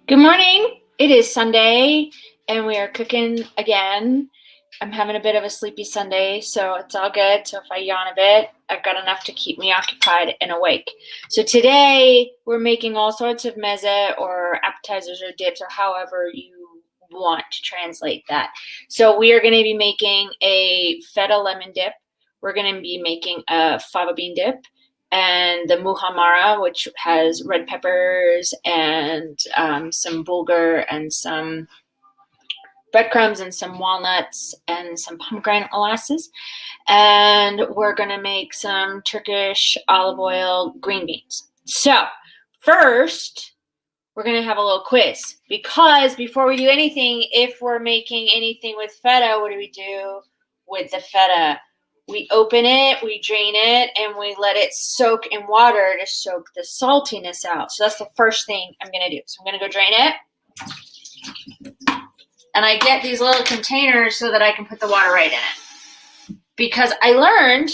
Good morning. It is Sunday and we are cooking again. I'm having a bit of a sleepy Sunday, so it's all good. So if I yawn a bit, I've got enough to keep me occupied and awake. So today we're making all sorts of meze or appetizers or dips or however you want to translate that. So we are going to be making a Feta Lemon Dip. We're going to be making a Fava Bean Dip, and the muhammara, which has red peppers and some bulgur and some breadcrumbs and some walnuts and some pomegranate molasses. And we're going to make some Turkish olive oil green beans. So first, we're going to have a little quiz, because before we do anything, if we're making anything with feta, what do we do with the feta? We open it, we drain it, and we let it soak in water to soak the saltiness out. So that's the first thing I'm going to do. So I'm going to go drain it. And I get these little containers so that I can put the water right in it. Because I learned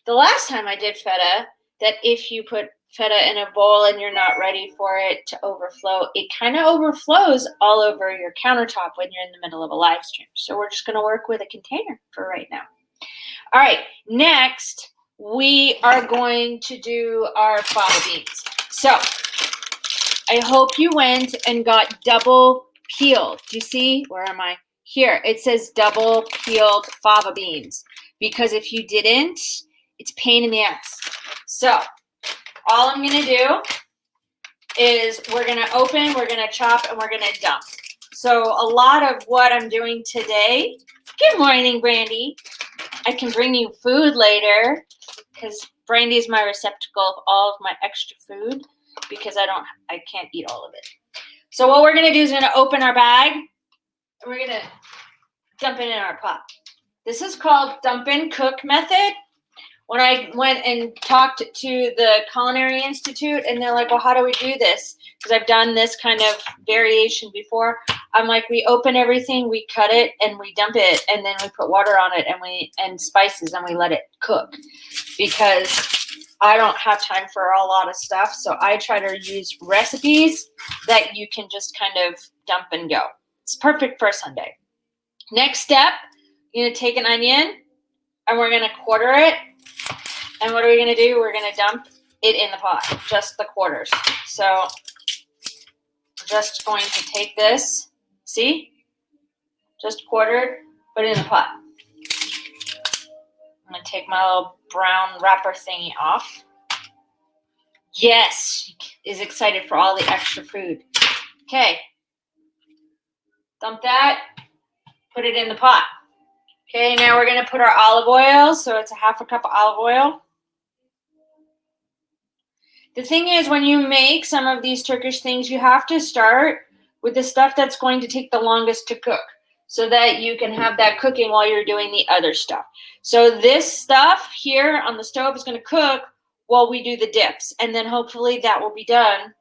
the last time I did feta that if you put feta in a bowl and you're not ready for it to overflow, it kind of overflows all over your countertop when you're in the middle of a live stream. So we're just going to work with a container for right now. All right, next we are going to do our fava beans. So I hope you went and got double peeled. Do you see? Where am I? Here, it says double peeled fava beans, because if you didn't, it's a pain in the ass. So all I'm going to do is we're going to open, we're going to chop, and we're going to dump. So a lot of what I'm doing today, good morning, Brandy. I can bring you food later, because Brandy is my receptacle of all of my extra food, because I can't eat all of it. So what we're going to do is we're going to open our bag, and we're going to dump it in our pot. This is called dump and cook method. When I went and talked to the Culinary Institute, and they're like, well, how do we do this? Because I've done this kind of variation before. I'm like, we open everything, we cut it, and we dump it, and then we put water on it and spices, and we let it cook. Because I don't have time for a lot of stuff, so I try to use recipes that you can just kind of dump and go. It's perfect for a Sunday. Next step, you're going to take an onion, and we're going to quarter it. And what are we going to do? We're going to dump it in the pot, just the quarters. So we're just going to take this, see? Just quartered, put it in the pot. I'm going to take my little brown wrapper thingy off. Yes, is excited for all the extra food. Okay. Dump that, put it in the pot. Okay, now we're going to put our olive oil. So it's a half a cup of olive oil. The thing is, when you make some of these Turkish things, you have to start with the stuff that's going to take the longest to cook, so that you can have that cooking while you're doing the other stuff. So this stuff here on the stove is going to cook while we do the dips, and then hopefully that will be done.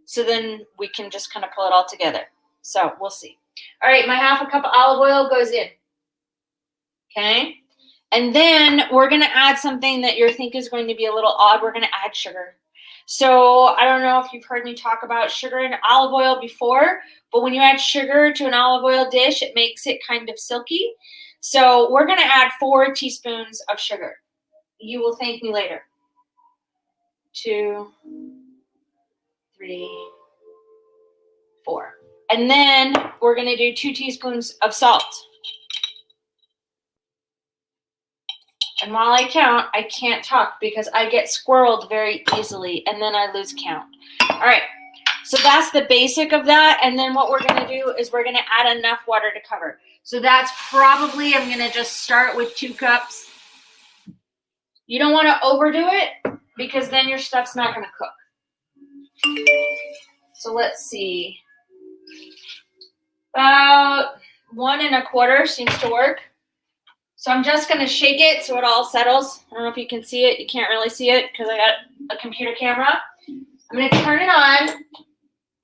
So then we can just kind of pull it all together. So we'll see. All right, my half a cup of olive oil goes in. Okay. And then we're going to add something that you think is going to be a little odd. We're going to add sugar. So I don't know if you've heard me talk about sugar and olive oil before, but when you add sugar to an olive oil dish, it makes it kind of silky. So we're going to add 4 teaspoons of sugar. You will thank me later. 2, 3, 4. And then we're going to do 2 teaspoons of salt. And while I count, I can't talk because I get squirreled very easily, and then I lose count. All right, so that's the basic of that. And then what we're going to do is we're going to add enough water to cover. So that's probably, I'm going to just start with 2 cups. You don't want to overdo it, because then your stuff's not going to cook. So let's see. About 1 1/4 seems to work. So I'm just going to shake it so it all settles. I don't know if you can see it. You can't really see it because I got a computer camera. I'm going to turn it on.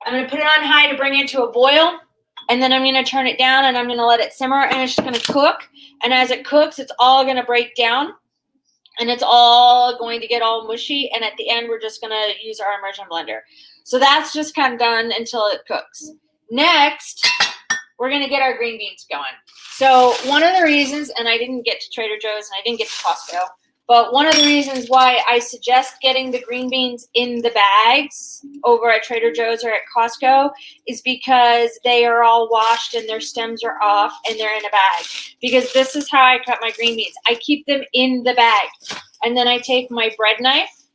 I'm going to put it on high to bring it to a boil. And then I'm going to turn it down, and I'm going to let it simmer, and it's just going to cook. And as it cooks, it's all going to break down. and it's all going to get all mushy, and at the end we're just going to use our immersion blender. So that's just kind of done until it cooks. Next, we're going to get our green beans going. So one of the reasons, and I didn't get to Trader Joe's and I didn't get to Costco, but one of the reasons why I suggest getting the green beans in the bags over at Trader Joe's or at Costco is because they are all washed and their stems are off and they're in a bag. Because this is how I cut my green beans. I keep them in the bag, and then I take my bread knife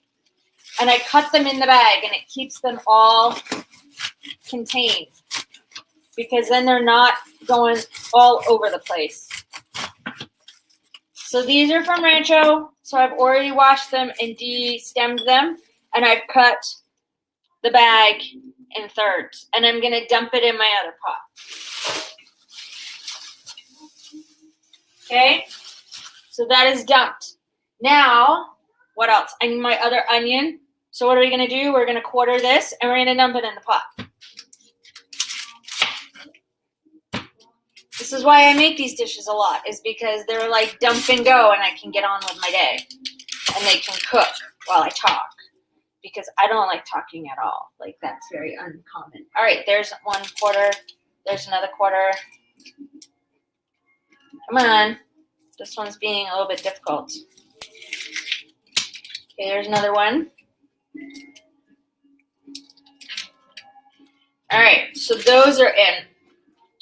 and I cut them in the bag, and it keeps them all contained, because then they're not going all over the place. So these are from Rancho. So I've already washed them and de-stemmed them, and I've cut the bag in thirds, and I'm going to dump it in my other pot. Okay, so that is dumped. Now, what else? I need my other onion. So what are we going to do? We're going to quarter this, and we're going to dump it in the pot. This is why I make these dishes a lot, is because they're like dump and go, and I can get on with my day. And they can cook while I talk, because I don't like talking at all. Like, that's very uncommon. All right, there's 1/4. There's another quarter. Come on. This one's being a little bit difficult. Okay, there's another one. All right, so those are in.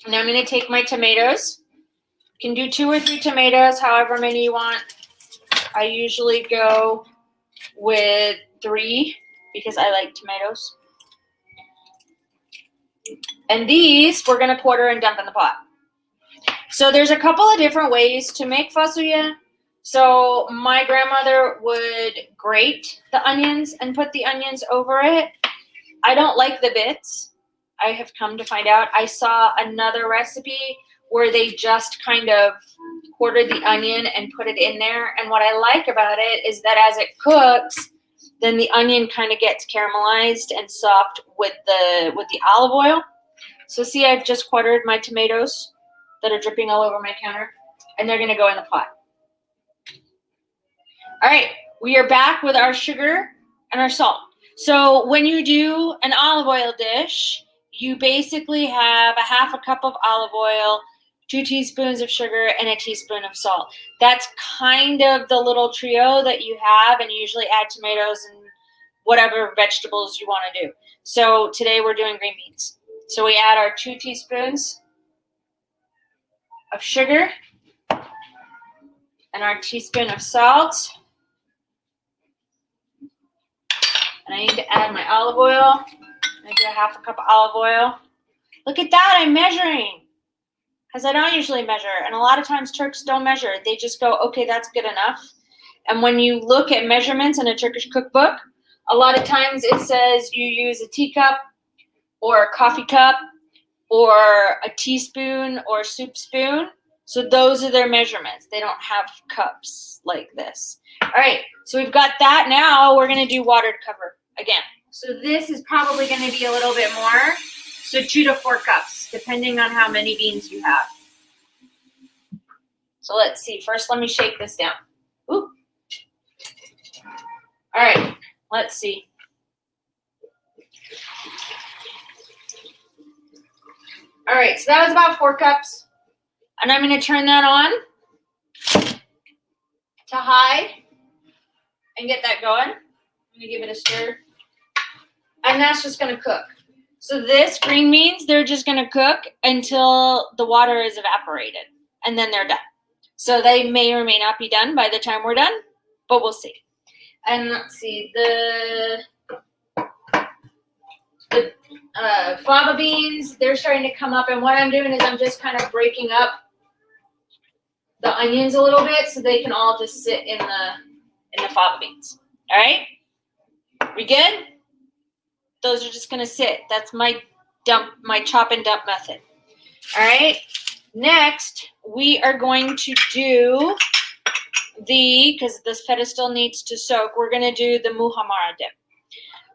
Now I'm going to take my tomatoes. You can do 2 or 3 tomatoes, however many you want. I usually go with 3 because I like tomatoes. And these we're going to quarter and dump in the pot. So there's a couple of different ways to make fasulla. So my grandmother would grate the onions and put the onions over it. I don't like the bits. I have come to find out. I saw another recipe where they just kind of quartered the onion and put it in there. And what I like about it is that as it cooks, then the onion kind of gets caramelized and soft with the olive oil. So see, I've just quartered my tomatoes that are dripping all over my counter, and they're going to go in the pot. All right, we are back with our sugar and our salt. So when you do an olive oil dish, you basically have a 1/2 cup of olive oil, 2 teaspoons of sugar, and a teaspoon of salt. That's kind of the little trio that you have, and you usually add tomatoes and whatever vegetables you want to do. So today we're doing green beans. So we add our 2 teaspoons of sugar and our teaspoon of salt. And I need to add my olive oil. I do a 1/2 cup of olive oil. Look at that, I'm measuring. Because I don't usually measure. And a lot of times Turks don't measure. They just go, okay, that's good enough. And when you look at measurements in a Turkish cookbook, a lot of times it says you use a teacup or a coffee cup or a teaspoon or a soup spoon. So those are their measurements. They don't have cups like this. All right, so we've got that. Now we're going to do water to cover again. So this is probably going to be a little bit more. So 2 to 4 cups, depending on how many beans you have. So let's see. First, let me shake this down. Ooh. All right, let's see. All right, so that was about 4 cups. And I'm going to turn that on to high and get that going. I'm going to give it a stir. And that's just going to cook. So this green beans, they're just going to cook until the water is evaporated. And then they're done. So they may or may not be done by the time we're done. But we'll see. And let's see. The fava beans, they're starting to come up. And what I'm doing is I'm just kind of breaking up the onions a little bit so they can all just sit in the fava beans. All right? We good? Those are just going to sit. That's my chop and dump method. All right? Next, we are going to do because this feta still needs to soak, we're going to do the muhammara dip.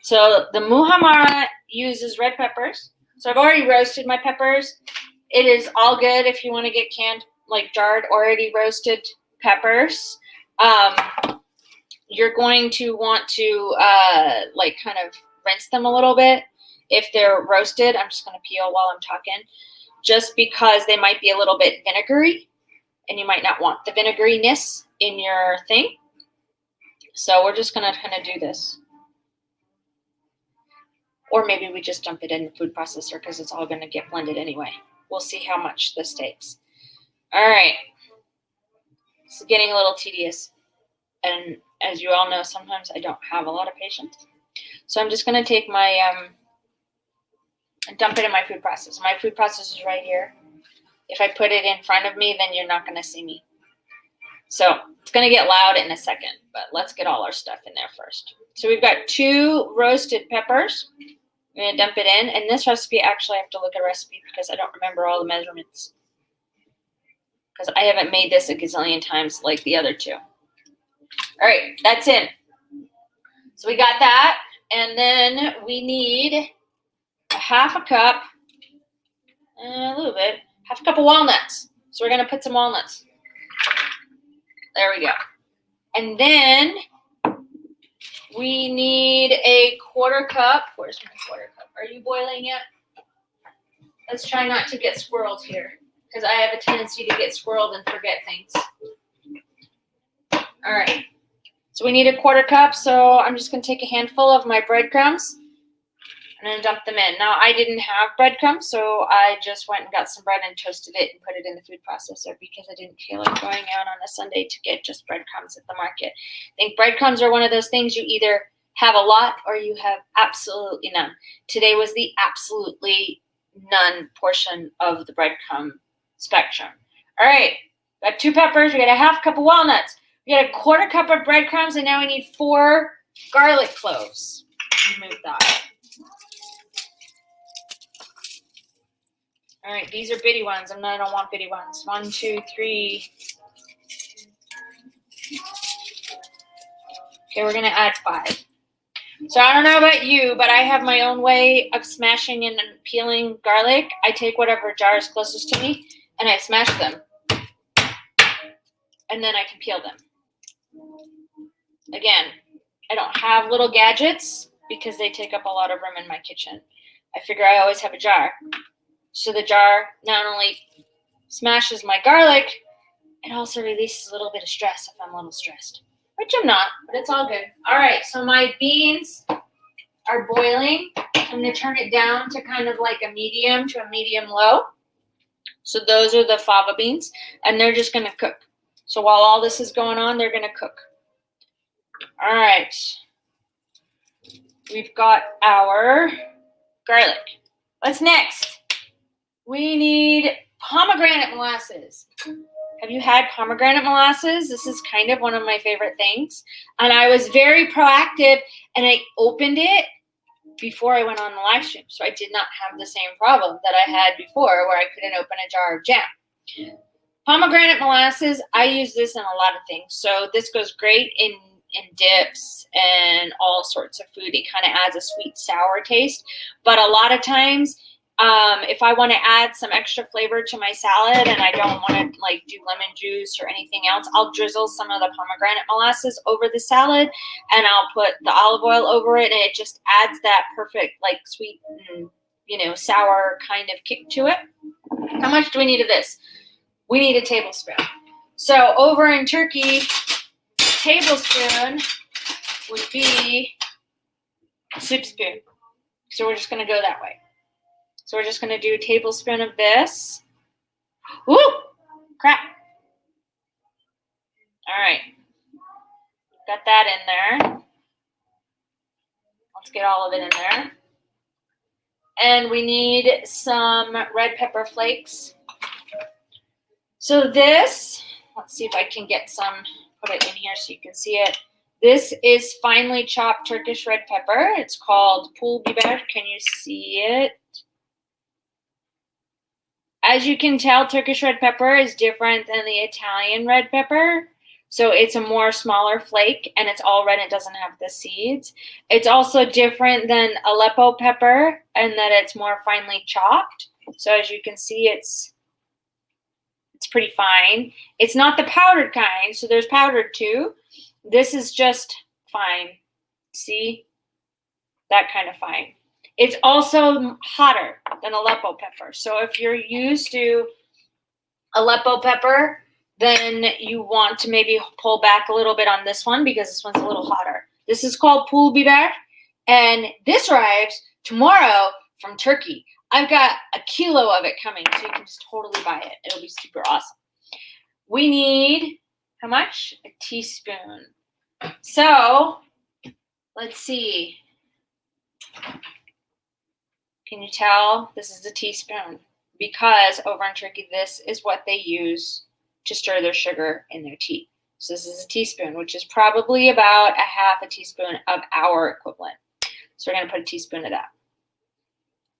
So the muhammara uses red peppers. So I've already roasted my peppers. It is all good if you want to get canned, like jarred, already roasted peppers. you're going to want to like kind of rinse them a little bit. If they're roasted, I'm just going to peel while I'm talking, just because they might be a little bit vinegary, and you might not want the vinegariness in your thing. So we're just going to kind of do this. Or maybe we just dump it in the food processor because it's all going to get blended anyway. We'll see how much this takes. All right. It's getting a little tedious. And as you all know, sometimes I don't have a lot of patience. So I'm just going to take my, and dump it in my food processor. My food processor is right here. If I put it in front of me, then you're not going to see me. So it's going to get loud in a second, but let's get all our stuff in there first. So we've got 2 roasted peppers. I'm going to dump it in. And this recipe, actually, I have to look at a recipe because I don't remember all the measurements. Because I haven't made this a gazillion times like the other 2. All right, that's in. So we got that. And then we need a half a cup, a little bit, half a cup of walnuts. So we're going to put some walnuts. There we go. And then we need a quarter cup. Where's my quarter cup? Are you boiling yet? Let's try not to get squirreled here, because I have a tendency to get squirreled and forget things. All right. So we need a quarter cup. So I'm just going to take a handful of my breadcrumbs and then dump them in. Now, I didn't have breadcrumbs, so I just went and got some bread and toasted it and put it in the food processor because I didn't feel like going out on a Sunday to get just breadcrumbs at the market. I think breadcrumbs are one of those things you either have a lot or you have absolutely none. Today was the absolutely none portion of the breadcrumb spectrum. All right, got 2 peppers. We got a half cup of walnuts. We got a quarter cup of breadcrumbs, and now we need 4 garlic cloves. Remove that. All right, these are bitty ones. I don't want bitty ones. 1, 2, 3. Okay, we're going to add 5. So I don't know about you, but I have my own way of smashing and peeling garlic. I take whatever jar is closest to me, and I smash them. And then I can peel them. Again, I don't have little gadgets because they take up a lot of room in my kitchen. I figure I always have a jar. So the jar not only smashes my garlic, it also releases a little bit of stress if I'm a little stressed. Which I'm not, but it's all good. All right, so my beans are boiling. I'm going to turn it down to kind of like a medium to a medium low. So those are the fava beans, and they're just going to cook. So while all this is going on, they're going to cook. All right. We've got our garlic. What's next? We need pomegranate molasses. Have you had pomegranate molasses? This is kind of one of my favorite things. And I was very proactive, and I opened it before I went on the live stream. So I did not have the same problem that I had before where I couldn't open a jar of jam. Pomegranate molasses, I use this in a lot of things. So this goes great in dips and all sorts of food. It kind of adds a sweet sour taste. But a lot of times, if I want to add some extra flavor to my salad and I don't want to like do lemon juice or anything else, I'll drizzle some of the pomegranate molasses over the salad, and I'll put the olive oil over it, and it just adds that perfect like sweet and, sour kind of kick to it. How much do we need of this? We need a tablespoon. So over in Turkey, a tablespoon would be a soup spoon. So we're just going to go that way. So we're just going to do a tablespoon of this. Ooh, crap. All right. Got that in there. Let's get all of it in there. And we need some red pepper flakes. So this, let's see if I can get some, put it in here so you can see it. This is finely chopped Turkish red pepper. It's called pul biber. Can you see it? As you can tell, Turkish red pepper is different than the Italian red pepper. So it's a more smaller flake, and it's all red and it doesn't have the seeds. It's also different than Aleppo pepper in that it's more finely chopped. So as you can see, it's pretty fine. It's not the powdered kind, so there's powdered too. This is just fine. See? That kind of fine. It's also hotter than Aleppo pepper. So if you're used to Aleppo pepper, then you want to maybe pull back a little bit on this one because this one's a little hotter. This is called pul biber, and this arrives tomorrow from Turkey. I've got a kilo of it coming, so you can just totally buy it. It'll be super awesome. We need, how much? A teaspoon. So, let's see. Can you tell? This is a teaspoon because over in Turkey, this is what they use to stir their sugar in their tea. So this is a teaspoon, which is probably about a half a teaspoon of our equivalent. So we're going to put a teaspoon of that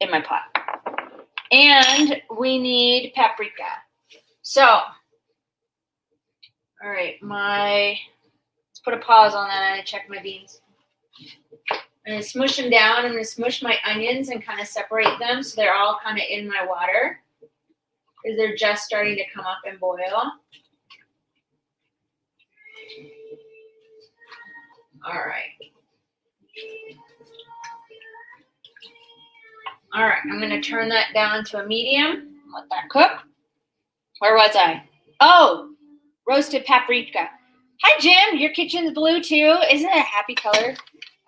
in my pot. And we need paprika. So, all right, let's put a pause on that and check my beans. I'm going to smush them down. I'm going to smush my onions and kind of separate them so they're all kind of in my water because they're just starting to come up and boil. All right. All right, I'm going to turn that down to a medium. Let that cook. Where was I? Oh, roasted paprika. Hi, Jim. Your kitchen's blue, too. Isn't it a happy color?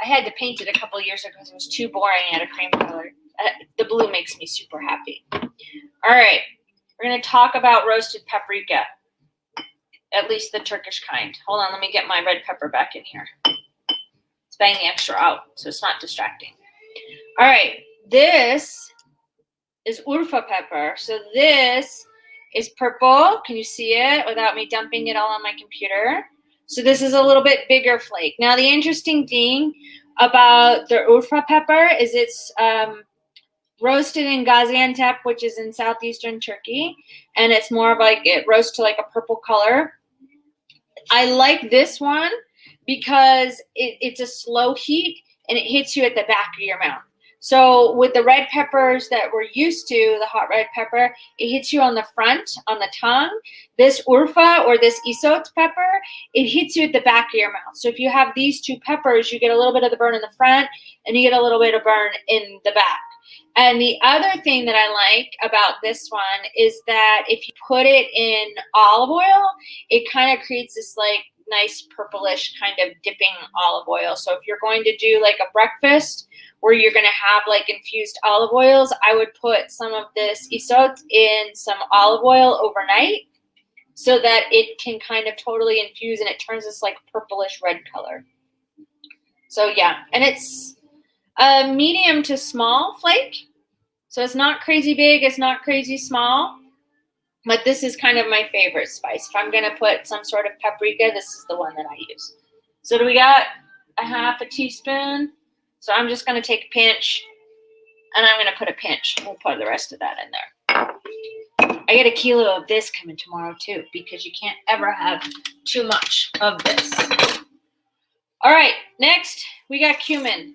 I had to paint it a couple years ago because it was too boring at a cream color. The blue makes me super happy. All right, we're going to talk about roasted paprika, at least the Turkish kind. Hold on, let me get my red pepper back in here. Let's bang the extra out so it's not distracting. All right, this is Urfa pepper. So this is purple. Can you see it without me dumping it all on my computer? So this is a little bit bigger flake. Now, the interesting thing about the Urfa pepper is it's roasted in Gaziantep, which is in southeastern Turkey, and it's more of like it roasts to like a purple color. I like this one because it's a slow heat and it hits you at the back of your mouth. So with the red peppers that we're used to, the hot red pepper, it hits you on the front, on the tongue. This Urfa or this isot pepper, it hits you at the back of your mouth. So if you have these two peppers, you get a little bit of the burn in the front and you get a little bit of burn in the back. And the other thing that I like about this one is that if you put it in olive oil, it kind of creates this like nice purplish kind of dipping olive oil. So if you're going to do like a breakfast where you're going to have like infused olive oils, I would put some of this isot in some olive oil overnight so that it can kind of totally infuse and it turns this like purplish red color. So yeah, and it's a medium to small flake. So it's not crazy big, it's not crazy small, but this is kind of my favorite spice. If I'm going to put some sort of paprika, this is the one that I use. So do we got a half a teaspoon? So I'm just going to take a pinch, and I'm going to put a pinch. We'll put the rest of that in there. I get a kilo of this coming tomorrow, too, because you can't ever have too much of this. All right, next, we got cumin.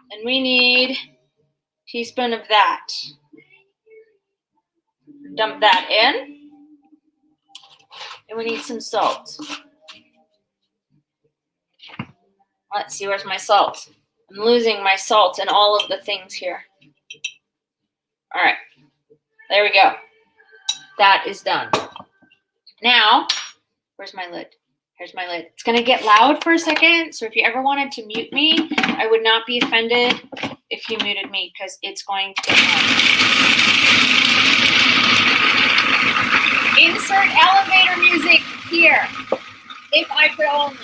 And we need a teaspoon of that. Dump that in. And we need some salt. Let's see, where's my salt? I'm losing my salt and all of the things here. All right, there we go. That is done. Now, where's my lid? Here's my lid. It's going to get loud for a second, so if you ever wanted to mute me, I would not be offended if you muted me because it's going to get loud. Insert elevator music here, if I could only.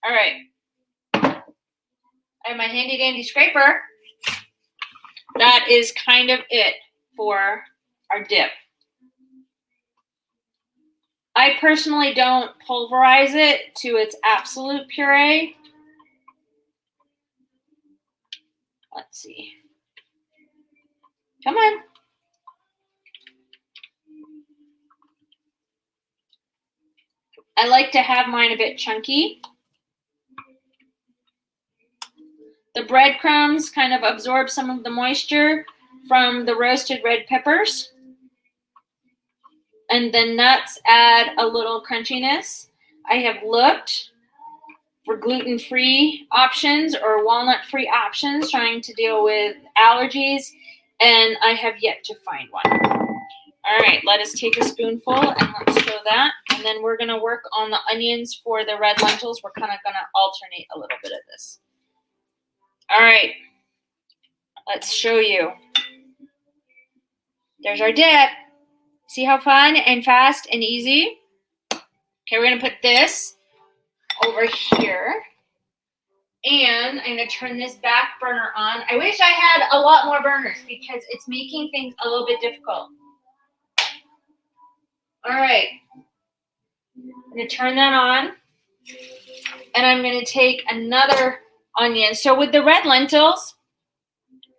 All right. I have my handy dandy scraper. That is kind of it for our dip. I personally don't pulverize it to its absolute puree. Let's see. Come on. I like to have mine a bit chunky. The breadcrumbs kind of absorb some of the moisture from the roasted red peppers. and the nuts add a little crunchiness. I have looked for gluten-free options or walnut-free options, trying to deal with allergies, and I have yet to find one. All right, let us take a spoonful and let's show that. And then we're gonna work on the onions for the red lentils. We're kind of gonna alternate a little bit of this. All right, let's show you. There's our dip. See how fun and fast and easy? Okay, we're gonna put this over here. And I'm gonna turn this back burner on. I wish I had a lot more burners because it's making things a little bit difficult. All right, I'm gonna turn that on. And I'm gonna take another onion. So with the red lentils,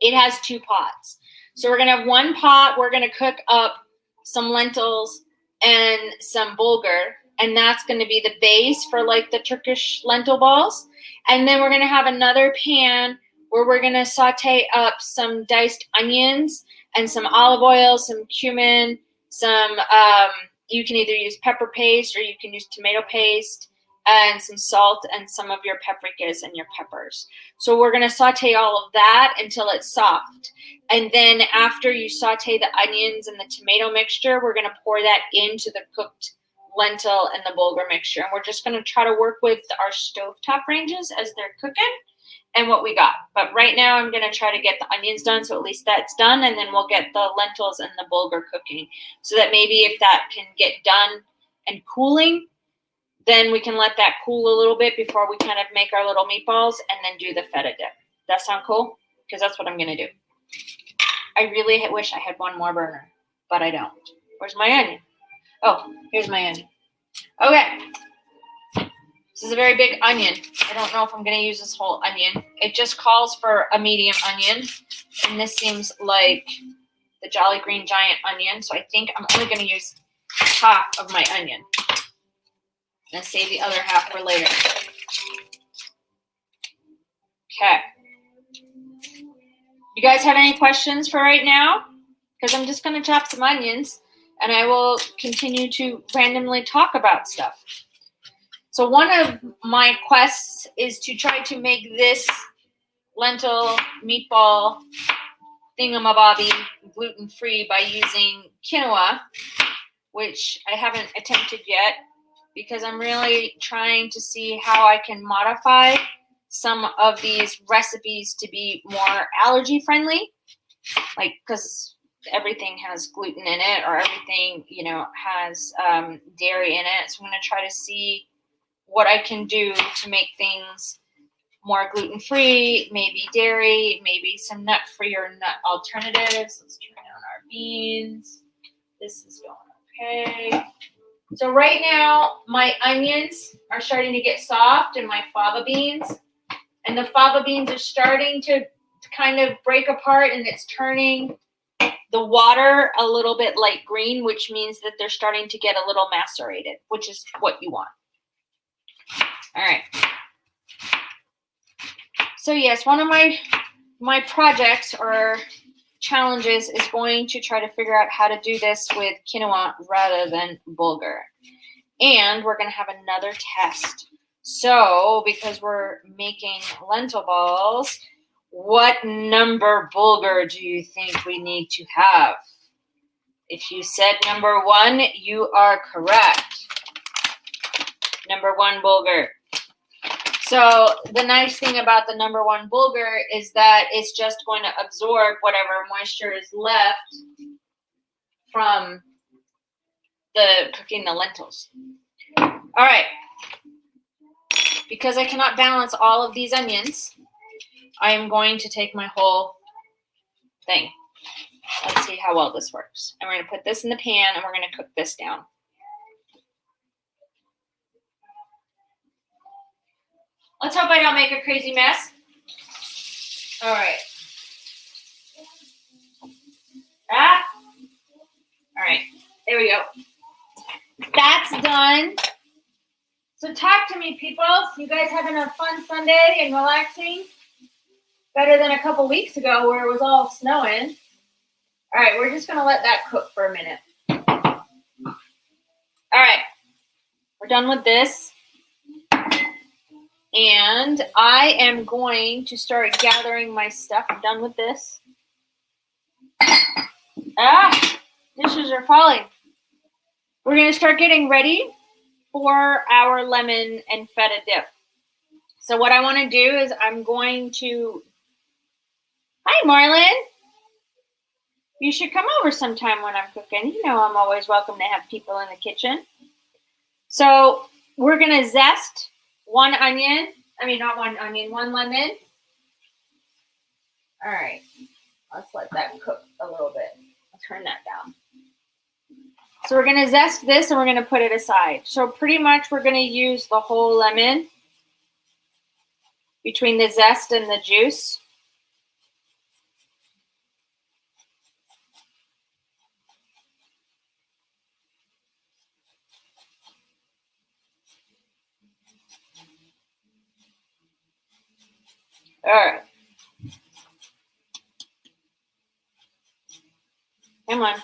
it has 2 pots. So we're gonna have 1 pot, we're gonna cook up some lentils and some bulgur, and that's gonna be the base for like the Turkish lentil balls. And then we're gonna have another pan where we're gonna saute up some diced onions and some olive oil, some cumin, some, you can either use pepper paste or you can use tomato paste, and some salt and some of your paprikas and your peppers. So we're gonna saute all of that until it's soft. And then after you saute the onions and the tomato mixture, we're gonna pour that into the cooked lentil and the bulgur mixture. And we're just gonna try to work with our stovetop ranges as they're cooking and what we got. But right now I'm gonna try to get the onions done, so at least that's done, and then we'll get the lentils and the bulgur cooking, so that maybe if that can get done and cooling, then we can let that cool a little bit before we kind of make our little meatballs and then do the feta dip. That sound cool? Because that's what I'm gonna do. I really wish I had 1 more burner, but I don't. Where's my onion? Oh, here's my onion. Okay. This is a very big onion. I don't know if I'm gonna use this whole onion. It just calls for a medium onion, and this seems like the Jolly Green Giant onion, so I think I'm only gonna use half of my onion and save the other half for later. Okay. You guys have any questions for right now? Because I'm just gonna chop some onions and I will continue to randomly talk about stuff. So one of my quests is to try to make this lentil meatball thingamabobby gluten-free by using quinoa, which I haven't attempted yet because I'm really trying to see how I can modify some of these recipes to be more allergy friendly, like because everything has gluten in it or everything, you know, has dairy in it. So I'm going to try to see what I can do to make things more gluten-free, maybe dairy, maybe some nut-free or nut alternatives. Let's turn on our beans. This is going okay. So right now, my onions are starting to get soft and my fava beans. And the fava beans are starting to kind of break apart and it's turning the water a little bit light green, which means that they're starting to get a little macerated, which is what you want. All right. So yes, one of my projects or challenges is going to try to figure out how to do this with quinoa rather than bulgur. And we're going to have another test. So because we're making lentil balls, what number bulgur do you think we need to have? If you said number 1, you are correct. Number 1 bulgur. So the nice thing about the number 1 bulgur is that it's just going to absorb whatever moisture is left from the cooking the lentils. All right. Because I cannot balance all of these onions, I am going to take my whole thing. Let's see how well this works. And we're going to put this in the pan and we're going to cook this down. Let's hope I don't make a crazy mess. All right. All right. There we go. That's done. So talk to me, people. You guys having a fun Sunday and relaxing? Better than a couple weeks ago where it was all snowing. All right, we're just going to let that cook for a minute. All right, we're done with this. And I am going to start gathering my stuff. I'm done with this. Ah, dishes are falling. We're going to start getting ready for our lemon and feta dip. So what I want to do is I'm going to... Hi, Marlon. You should come over sometime when I'm cooking. You know I'm always welcome to have people in the kitchen. So we're going to zest one onion. I mean, not one onion, one lemon. All right. Let's let that cook a little bit. I'll turn that down. So we're going to zest this and we're going to put it aside. So pretty much we're going to use the whole lemon between the zest and the juice. All right. Come on.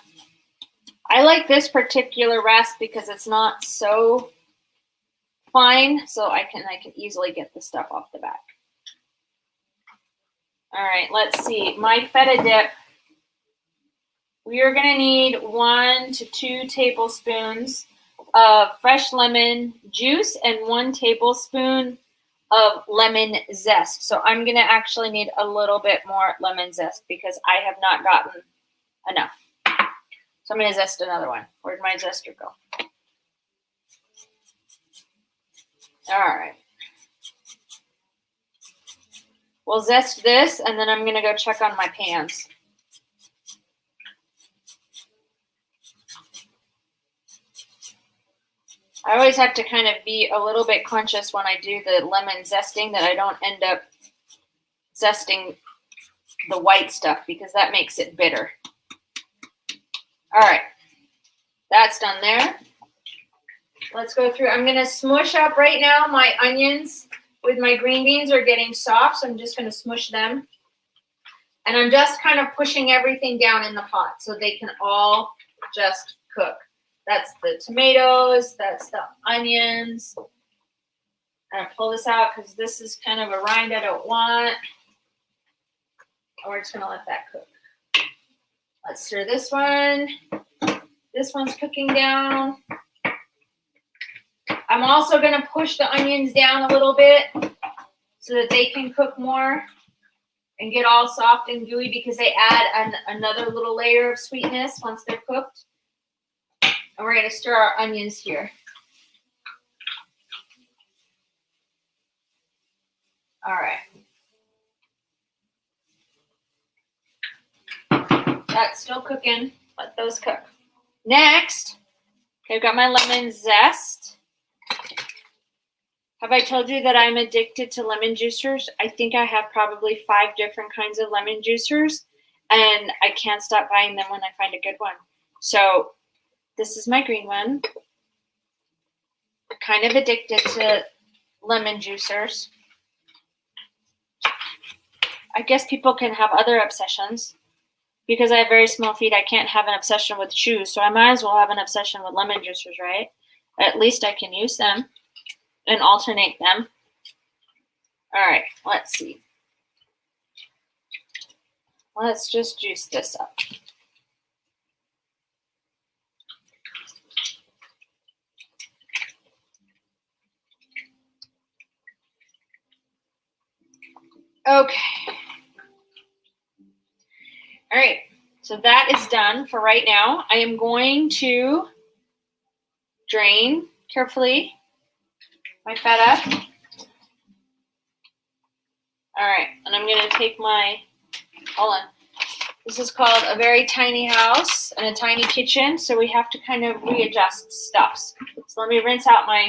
I like this particular rasp because it's not so fine, so I can easily get the stuff off the back. All right, let's see. My feta dip. We are going to need 1 to 2 tablespoons of fresh lemon juice and 1 tablespoon of lemon zest. So I'm going to actually need a little bit more lemon zest because I have not gotten enough. So I'm going to zest another one. Where'd my zester go? All right. We'll zest this, and then I'm going to go check on my pans. I always have to kind of be a little bit conscious when I do the lemon zesting that I don't end up zesting the white stuff because that makes it bitter. All right, that's done there. Let's go through. I'm going to smush up right now. My onions with my green beans are getting soft, so I'm just going to smush them. And I'm just kind of pushing everything down in the pot so they can all just cook. That's the tomatoes. That's the onions. I'm going to pull this out because this is kind of a rind I don't want. And we're just going to let that cook. Let's stir this one. This one's cooking down. I'm also going to push the onions down a little bit so that they can cook more and get all soft and gooey because they add another little layer of sweetness once they're cooked. And we're going to stir our onions here. All right. That's still cooking. Let those cook. Next, okay, I've got my lemon zest. Have I told you that I'm addicted to lemon juicers? I think I have probably 5 different kinds of lemon juicers, and I can't stop buying them when I find a good one. So this is my green one. I'm kind of addicted to lemon juicers. I guess people can have other obsessions. Because I have very small feet, I can't have an obsession with shoes, so I might as well have an obsession with lemon juicers, right? At least I can use them and alternate them. All right, let's see. Let's just juice this up. Okay. All right, so that is done for right now. I am going to drain carefully my feta. All right, and I'm going to take my, hold on. This is called a very tiny house and a tiny kitchen, so we have to kind of readjust stuffs. So let me rinse out my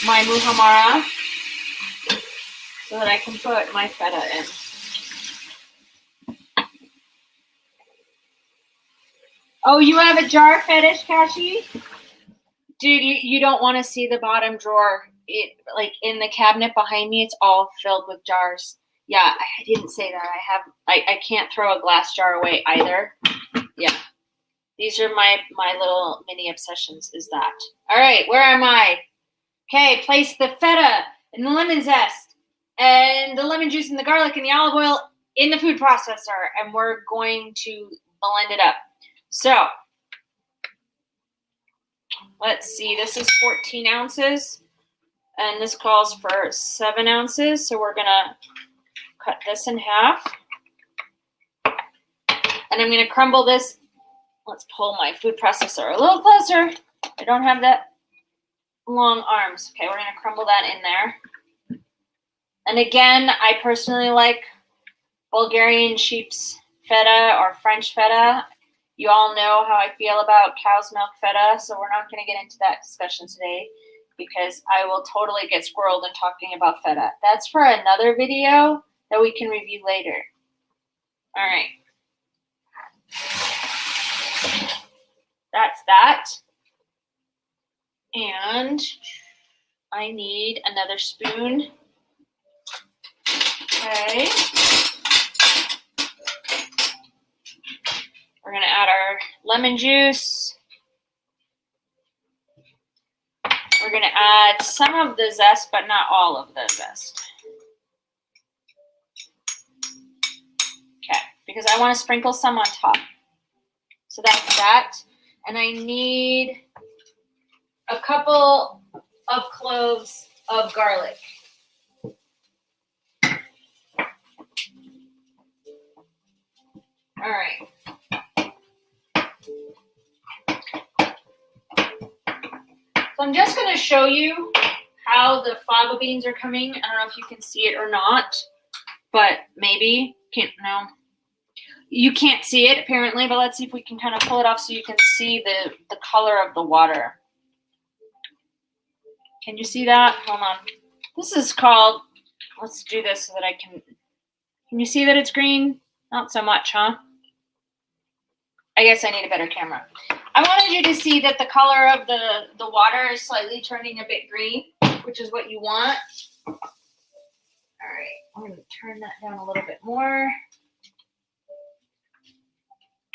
muhamara so that I can put my feta in. Oh, you have a jar fetish, Kashi? Dude, you don't want to see the bottom drawer. It, like in the cabinet behind me, it's all filled with jars. Yeah, I didn't say that. I can't throw a glass jar away either. Yeah. These are my little mini obsessions, is that. All right, where am I? Okay, place the feta and the lemon zest and the lemon juice and the garlic and the olive oil in the food processor, and we're going to blend it up. So, let's see, this is 14 ounces, and this calls for 7 ounces, so we're gonna cut this in half. And I'm gonna crumble this. Let's pull my food processor a little closer. I don't have that long arms. Okay, we're gonna crumble that in there. And again, I personally like Bulgarian sheep's feta or French feta. You all know how I feel about cow's milk feta, so we're not gonna get into that discussion today because I will totally get squirreled in talking about feta. That's for another video that we can review later. All right. That's that. And I need another spoon. Okay. We're going to add our lemon juice. We're going to add some of the zest, but not all of the zest. Okay, because I want to sprinkle some on top. So that's that. And I need a couple of cloves of garlic. All right. So I'm just going to show you how the fava beans are coming. I don't know if you can see it or not, but maybe. No. You can't see it apparently, but let's see if we can kind of pull it off so you can see the color of the water. Can you see that? Hold on. This is called, let's do this so that I can you see that it's green? Not so much, huh? I guess I need a better camera. I wanted you to see that the color of the water is slightly turning a bit green, which is what you want. All right, I'm going to turn that down a little bit more.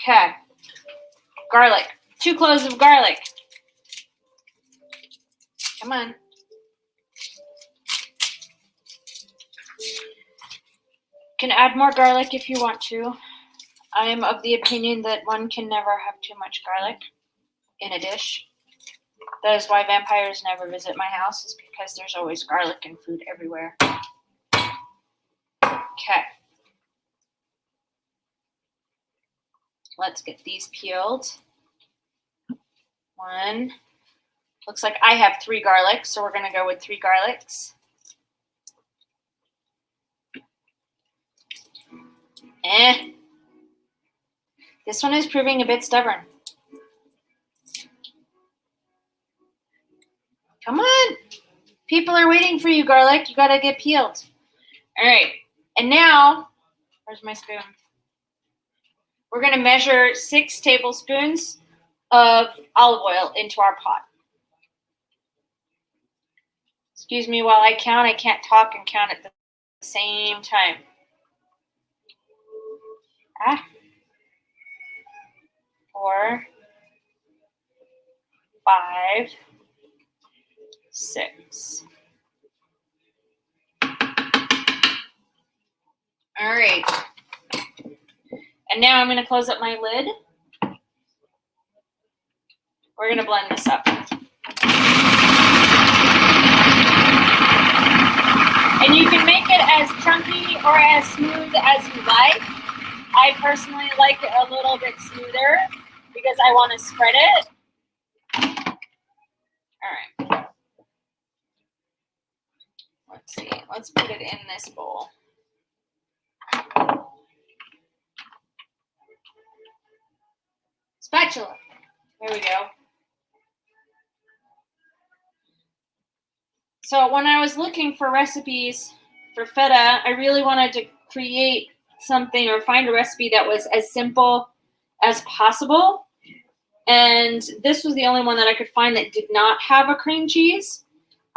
Okay, garlic. 2 cloves of garlic. Come on. You can add more garlic if you want to. I am of the opinion that one can never have too much garlic in a dish. That is why vampires never visit my house, is because there's always garlic and food everywhere. Okay. Let's get these peeled. 1. Looks like I have 3 garlics, so we're going to go with 3 garlics. This one is proving a bit stubborn. Come on. People are waiting for you, garlic. You got to get peeled. All right. And now, where's my spoon? We're going to measure 6 tablespoons of olive oil into our pot. Excuse me while I count. I can't talk and count at the same time. 4, 5, 6. All right. And now I'm going to close up my lid. We're going to blend this up. And you can make it as chunky or as smooth as you like. I personally like it a little bit smoother because I want to spread it. All right. Let's see. Let's put it in this bowl. Spatula. There we go. So when I was looking for recipes for feta, I really wanted to create something or find a recipe that was as simple as possible. And this was the only one that I could find that did not have a cream cheese.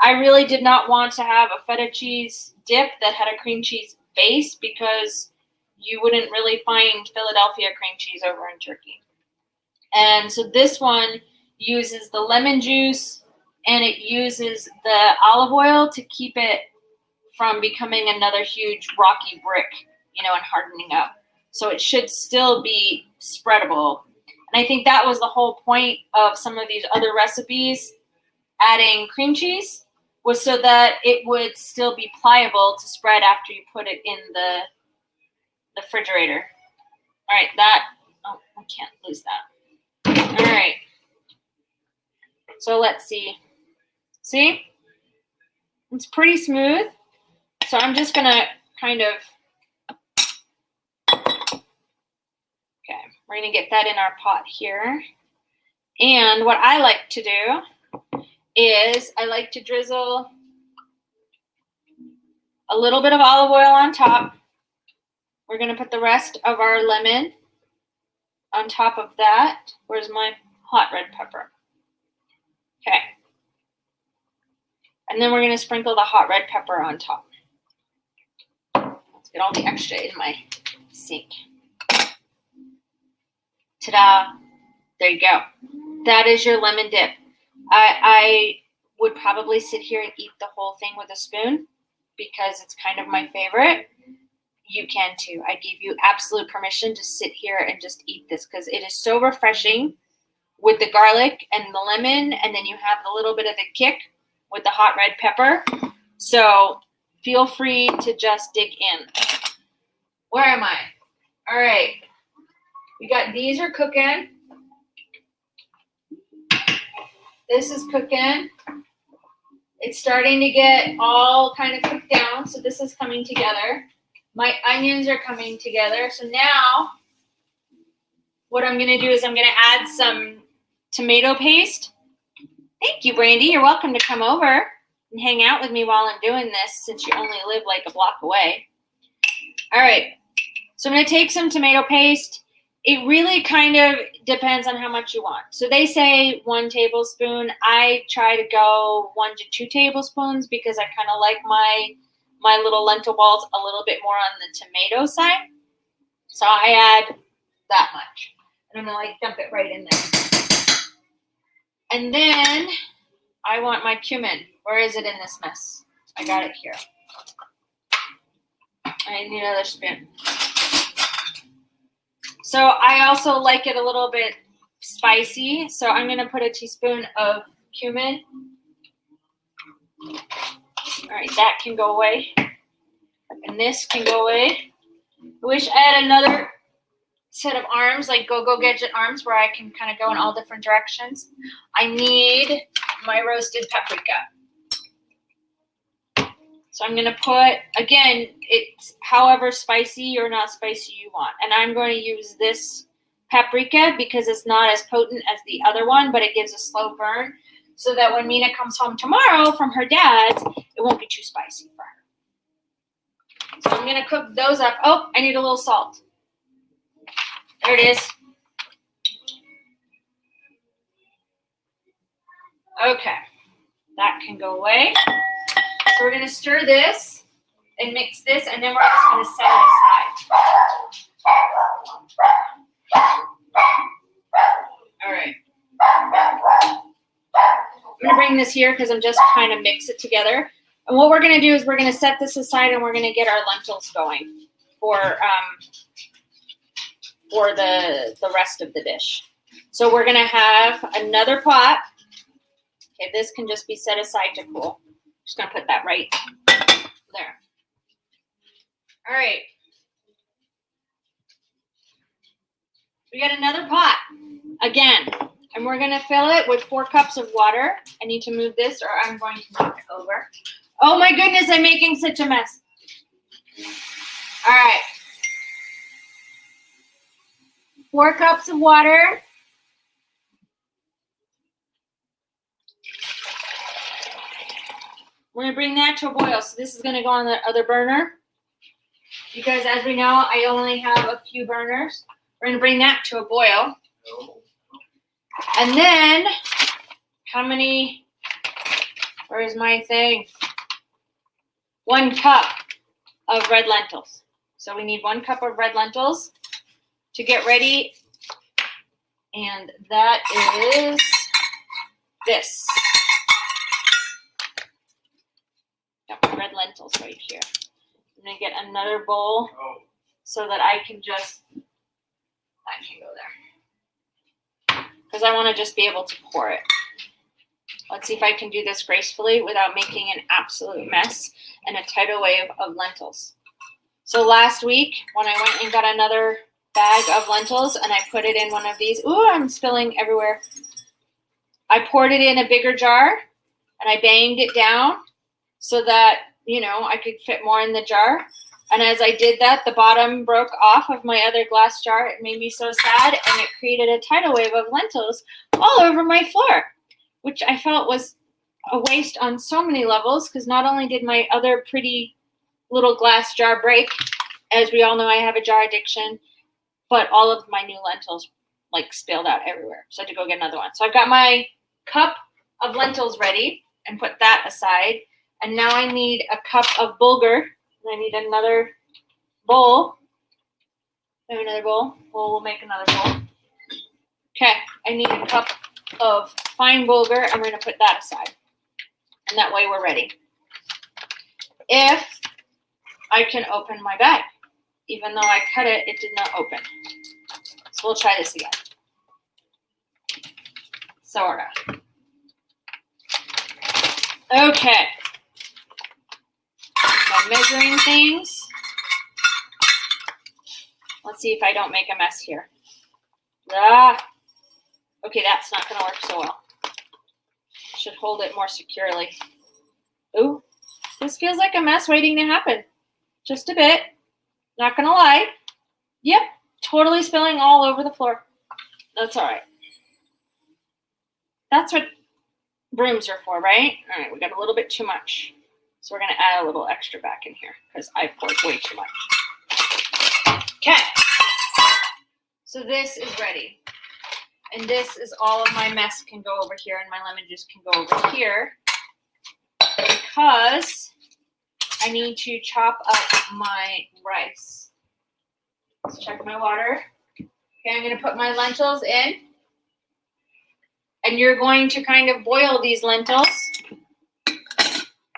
I really did not want to have a feta cheese dip that had a cream cheese base because you wouldn't really find Philadelphia cream cheese over in Turkey. And so this one uses the lemon juice and it uses the olive oil to keep it from becoming another huge rocky brick, and hardening up. So it should still be spreadable. And I think that was the whole point of some of these other recipes, adding cream cheese, was so that it would still be pliable to spread after you put it in the refrigerator. All right, I can't lose that. All right. So let's see. See? It's pretty smooth. So I'm just going to kind of, okay, we're going to get that in our pot here. And what I like to do is I like to drizzle a little bit of olive oil on top. We're going to put the rest of our lemon on top of that. Where's my hot red pepper? Okay. And then we're going to sprinkle the hot red pepper on top. Let's get all the extra in my sink. Ta-da. There you go. That is your lemon dip. I would probably sit here and eat the whole thing with a spoon because it's kind of my favorite. You can too. I give you absolute permission to sit here and just eat this because it is so refreshing with the garlic and the lemon, and then you have a little bit of the kick with the hot red pepper. So feel free to just dig in. Where am I? All right. We got these are cooking. This is cooking. It's starting to get all kind of cooked down, so this is coming together. My onions are coming together. So now what I'm going to do is I'm going to add some tomato paste. Thank you, Brandy. You're welcome to come over and hang out with me while I'm doing this since you only live like a block away. All right. So I'm going to take some tomato paste. It really kind of depends on how much you want. So they say 1 tablespoon. I try to go 1 to 2 tablespoons because I kind of like my little lentil balls a little bit more on the tomato side. So I add that much. And I'm going to dump it right in there. And then I want my cumin. Where is it in this mess? I got it here. I need another spoon. So I also like it a little bit spicy. So I'm going to put a teaspoon of cumin. All right, that can go away. And this can go away. I wish I had another set of arms, like go-go gadget arms, where I can kind of go in all different directions. I need my roasted paprika. So I'm going to put, again, it's however spicy or not spicy you want. And I'm going to use this paprika because it's not as potent as the other one, but it gives a slow burn so that when Mina comes home tomorrow from her dad's, it won't be too spicy for her. So I'm going to cook those up. Oh, I need a little salt. There it is. Okay, that can go away. So we're going to stir this and mix this, and then we're just going to set it aside. All right. I'm going to bring this here because I'm just kind of mix it together. And what we're going to do is we're going to set this aside, and we're going to get our lentils going for the rest of the dish. So we're going to have another pot. Okay, this can just be set aside to cool. Just going to put that right there. All right. We got another pot again, and we're going to fill it with 4 cups of water. I need to move this or I'm going to knock it over. Oh my goodness, I'm making such a mess. All right. 4 cups of water. We're going to bring that to a boil. So this is going to go on the other burner because, as we know, I only have a few burners. We're going to bring that to a boil. And then, where's my thing? 1 cup of red lentils. So we need 1 cup of red lentils to get ready And that is this. Got my red lentils right here. I'm going to get another bowl so that I can go there. Because I want to just be able to pour it. Let's see if I can do this gracefully without making an absolute mess and a tidal wave of lentils. So last week when I went and got another bag of lentils and I put it in one of these, ooh, I'm spilling everywhere. I poured it in a bigger jar and I banged it down so that, I could fit more in the jar. And as I did that, the bottom broke off of my other glass jar. It made me so sad, and it created a tidal wave of lentils all over my floor, which I felt was a waste on so many levels, because not only did my other pretty little glass jar break, as we all know I have a jar addiction, but all of my new lentils spilled out everywhere. So I had to go get another one. So I've got my cup of lentils ready and put that aside. And now I need a cup of bulgur. I need another bowl. Maybe another bowl. We'll make another bowl. Okay, I need a cup of fine bulgur. I'm going to put that aside. And that way we're ready. If I can open my bag. Even though I cut it, it did not open. So we'll try this again. Sorta. Okay. My measuring things. Let's see if I don't make a mess here. Okay, that's not going to work so well. Should hold it more securely. Ooh, this feels like a mess waiting to happen. Just a bit. Not going to lie. Yep, totally spilling all over the floor. That's all right. That's what brooms are for, right? All right, we got a little bit too much. So we're going to add a little extra back in here because I poured way too much. Okay. So this is ready. And this is all of my mess can go over here and my lemon juice can go over here because I need to chop up my rice. Let's check my water. Okay, I'm going to put my lentils in. And you're going to kind of boil these lentils.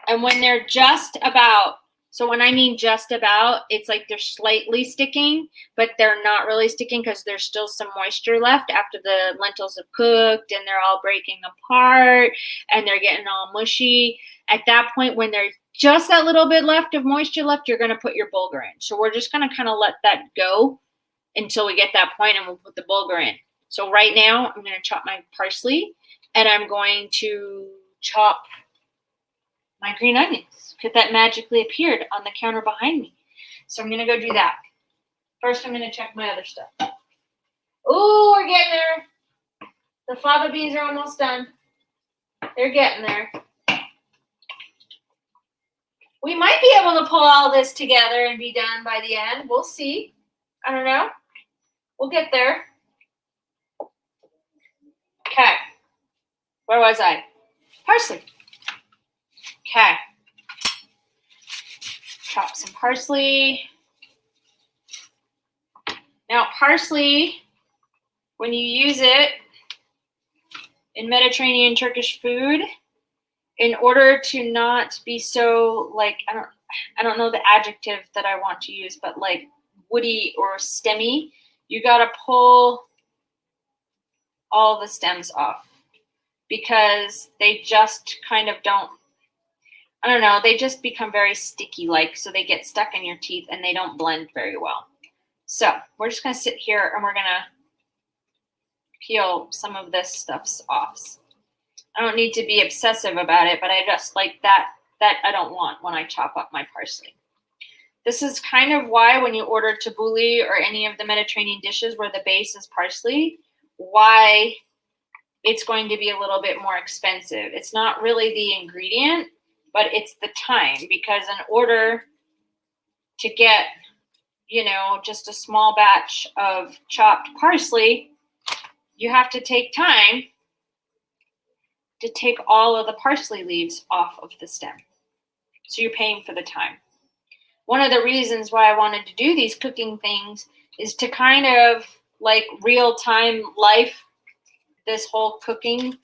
And when they're just about, so when I mean just about, it's like they're slightly sticking, but they're not really sticking because there's still some moisture left after the lentils have cooked and they're all breaking apart and they're getting all mushy. At that point, when there's just that little bit left of moisture left, you're going to put your bulgur in. So we're just going to kind of let that go until we get that point and we'll put the bulgur in. So right now, I'm going to chop my parsley and I'm going to chop my green onions because that magically appeared on the counter behind me. So I'm going to go do that. First, I'm going to check my other stuff. Ooh, we're getting there. The fava beans are almost done. They're getting there. We might be able to pull all this together and be done by the end. We'll see. I don't know. We'll get there. Okay. Where was I? Parsley. Okay. Chop some parsley. Now, parsley, when you use it in Mediterranean Turkish food, in order to not be so I don't know the adjective that I want to use, but like woody or stemmy, you gotta pull all the stems off because they just kind of don't, I don't know, they just become very sticky so they get stuck in your teeth and they don't blend very well. So we're just gonna sit here and we're gonna peel some of this stuff off. I don't need to be obsessive about it, but I just like that I don't want when I chop up my parsley. This is kind of why when you order tabbouleh or any of the Mediterranean dishes where the base is parsley, why it's going to be a little bit more expensive. It's not really the ingredient, but it's the time, because in order to get, just a small batch of chopped parsley, you have to take time to take all of the parsley leaves off of the stem. So you're paying for the time. One of the reasons why I wanted to do these cooking things is to kind of like real-time life, this whole cooking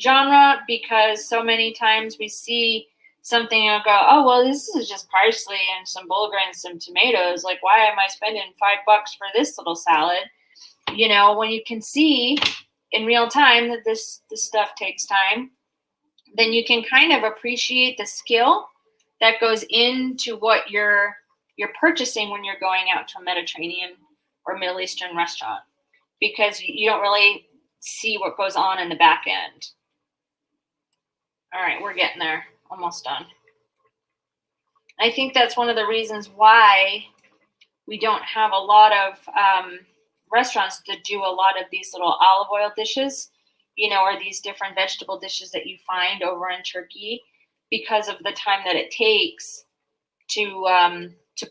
genre, because so many times we see something and go, oh, well, this is just parsley and some bulgur and some tomatoes. Like, why am I spending $5 for this little salad? You know, when you can see in real time that this stuff takes time, then you can kind of appreciate the skill that goes into what you're purchasing when you're going out to a Mediterranean or Middle Eastern restaurant, because you don't really see what goes on in the back end. All right, we're getting there. Almost done. I think that's one of the reasons why we don't have a lot of restaurants that do a lot of these little olive oil dishes, you know, or these different vegetable dishes that you find over in Turkey, because of the time that it takes to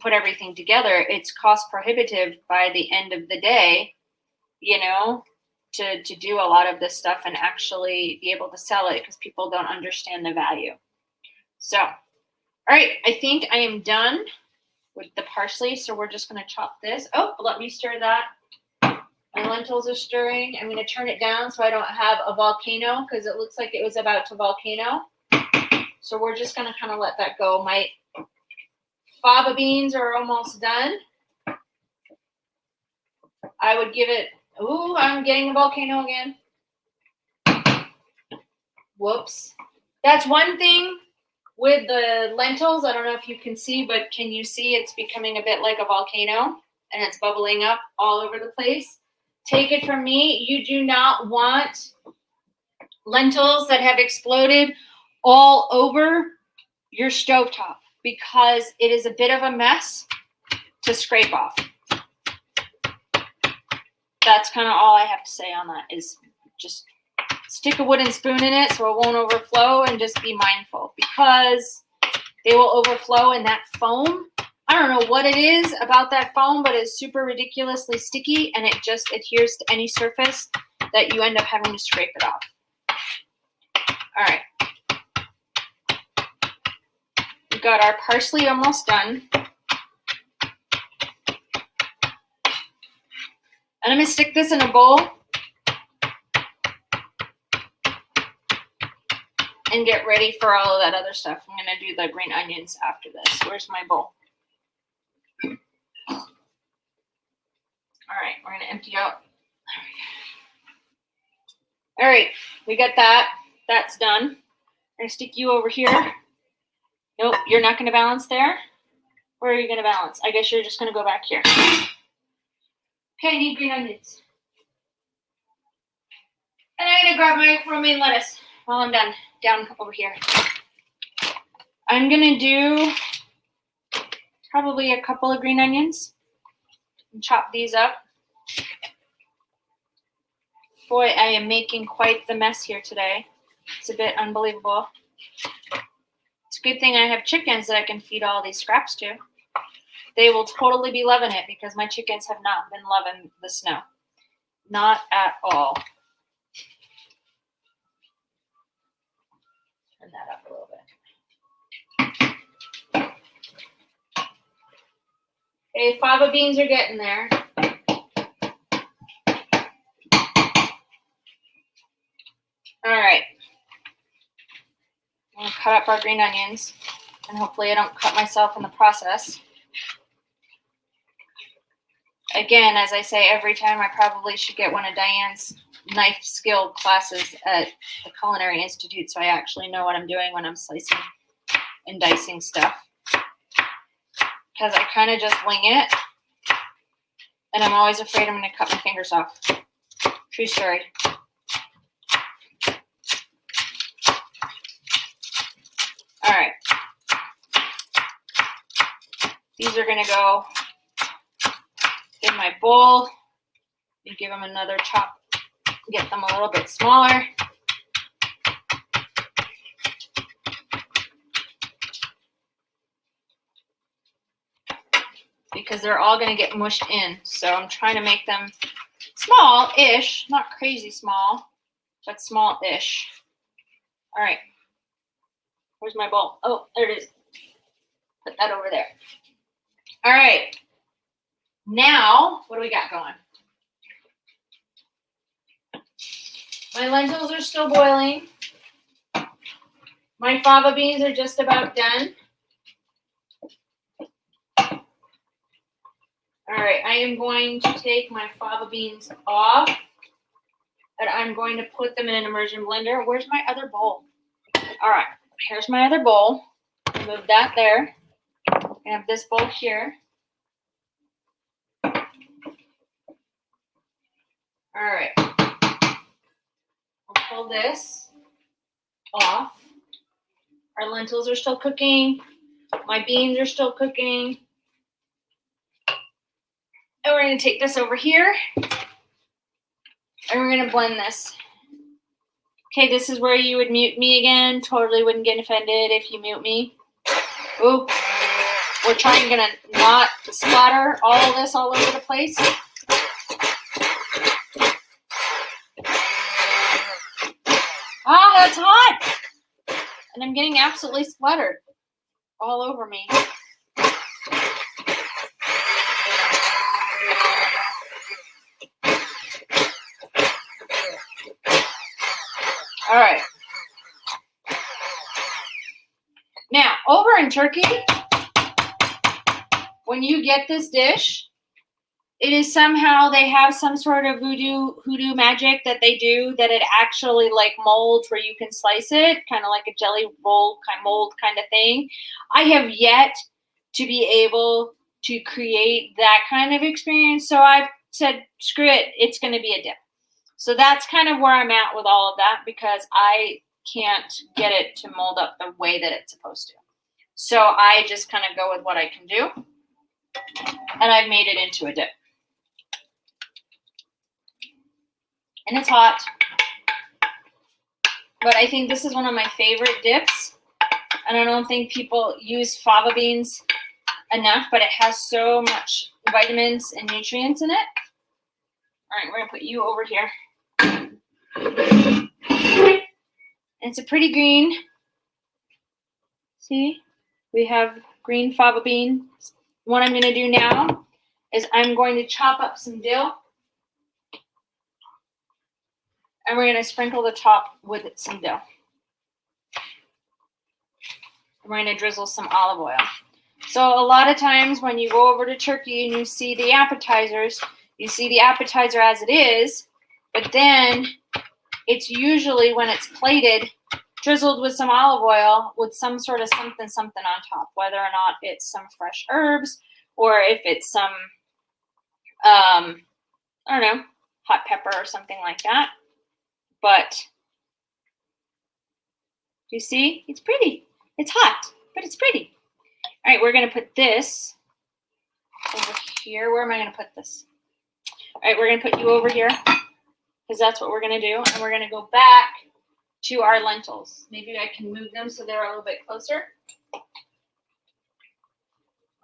put everything together. It's cost prohibitive by the end of the day, you know, to do a lot of this stuff and actually be able to sell it, because people don't understand the value. So, all right, I think I am done with the parsley. So we're just going to chop this. Oh, let me stir that. My lentils are stirring. I'm going to turn it down so I don't have a volcano, because it looks like it was about to volcano. So we're just going to kind of let that go. My fava beans are almost done. I would give it, ooh, I'm getting a volcano again. Whoops. That's one thing with the lentils. I don't know if you can see, but can you see it's becoming a bit like a volcano and it's bubbling up all over the place? Take it from me, you do not want lentils that have exploded all over your stovetop, because it is a bit of a mess to scrape off. That's kind of all I have to say on that, is just stick a wooden spoon in it so it won't overflow, and just be mindful, because they will overflow, and that foam, I don't know what it is about that foam, but it's super ridiculously sticky, and it just adheres to any surface that you end up having to scrape it off. All right. We've got our parsley almost done. And I'm going to stick this in a bowl and get ready for all of that other stuff. I'm going to do the green onions after this. Where's my bowl? All right, we're going to empty out. All right, we got that. That's done. I'm going to stick you over here. Nope, you're not going to balance there. Where are you going to balance? I guess you're just going to go back here. Okay, I need green onions. And I'm going to grab my romaine lettuce while I'm done, down over here. I'm going to do probably a couple of green onions and chop these up. Boy, I am making quite the mess here today. It's a bit unbelievable. It's a good thing I have chickens that I can feed all these scraps to. They will totally be loving it, because my chickens have not been loving the snow. Not at all. Turn that up a little bit. Okay, fava beans are getting there. All right. I'm going to cut up our green onions, and hopefully I don't cut myself in the process. Again, as I say every time, I probably should get one of Diane's knife skill classes at the Culinary Institute, so I actually know what I'm doing when I'm slicing and dicing stuff. Because I kind of just wing it, and I'm always afraid I'm going to cut my fingers off. True story. All right. These are going to go in my bowl. And give them another chop. Get them a little bit smaller. Because they're all going to get mushed in. So I'm trying to make them small-ish. Not crazy small, but small-ish. All right. Where's my bowl? Oh, there it is. Put that over there. All right. Now, what do we got going? My lentils are still boiling. My fava beans are just about done. All right, I am going to take my fava beans off, and I'm going to put them in an immersion blender. Where's my other bowl? All right, here's my other bowl. Move that there. I have this bowl here. All right, I'll pull this off. Our lentils are still cooking. My beans are still cooking. And we're going to take this over here, and we're going to blend this. Okay, this is where you would mute me again. Totally wouldn't get offended if you mute me. Ooh, we're trying to not splatter all of this all over the place. Ah, that's hot! And I'm getting absolutely splattered all over me. All right. Now, over in Turkey, when you get this dish, it is somehow they have some sort of hoodoo magic that they do that it actually like molds where you can slice it, kind of like a jelly roll kind mold kind of thing. I have yet to be able to create that kind of experience, so I've said, screw it, it's going to be a dip. So that's kind of where I'm at with all of that because I can't get it to mold up the way that it's supposed to. So I just kind of go with what I can do, and I've made it into a dip. And it's hot, but I think this is one of my favorite dips, and I don't think people use fava beans enough, but it has so much vitamins and nutrients in it. All right, we're going to put you over here. And it's a pretty green. See, we have green fava beans. What I'm going to do now is I'm going to chop up some dill. And we're going to sprinkle the top with some dill. And we're going to drizzle some olive oil. So a lot of times when you go over to Turkey and you see the appetizers, you see the appetizer as it is, but then it's usually when it's plated, drizzled with some olive oil with some sort of something on top, whether or not it's some fresh herbs or if it's some, I don't know, hot pepper or something like that. But do you see? It's pretty. It's hot, but it's pretty. All right, we're going to put this over here. Where am I going to put this? All right, we're going to put you over here because that's what we're going to do. And we're going to go back to our lentils. Maybe I can move them so they're a little bit closer.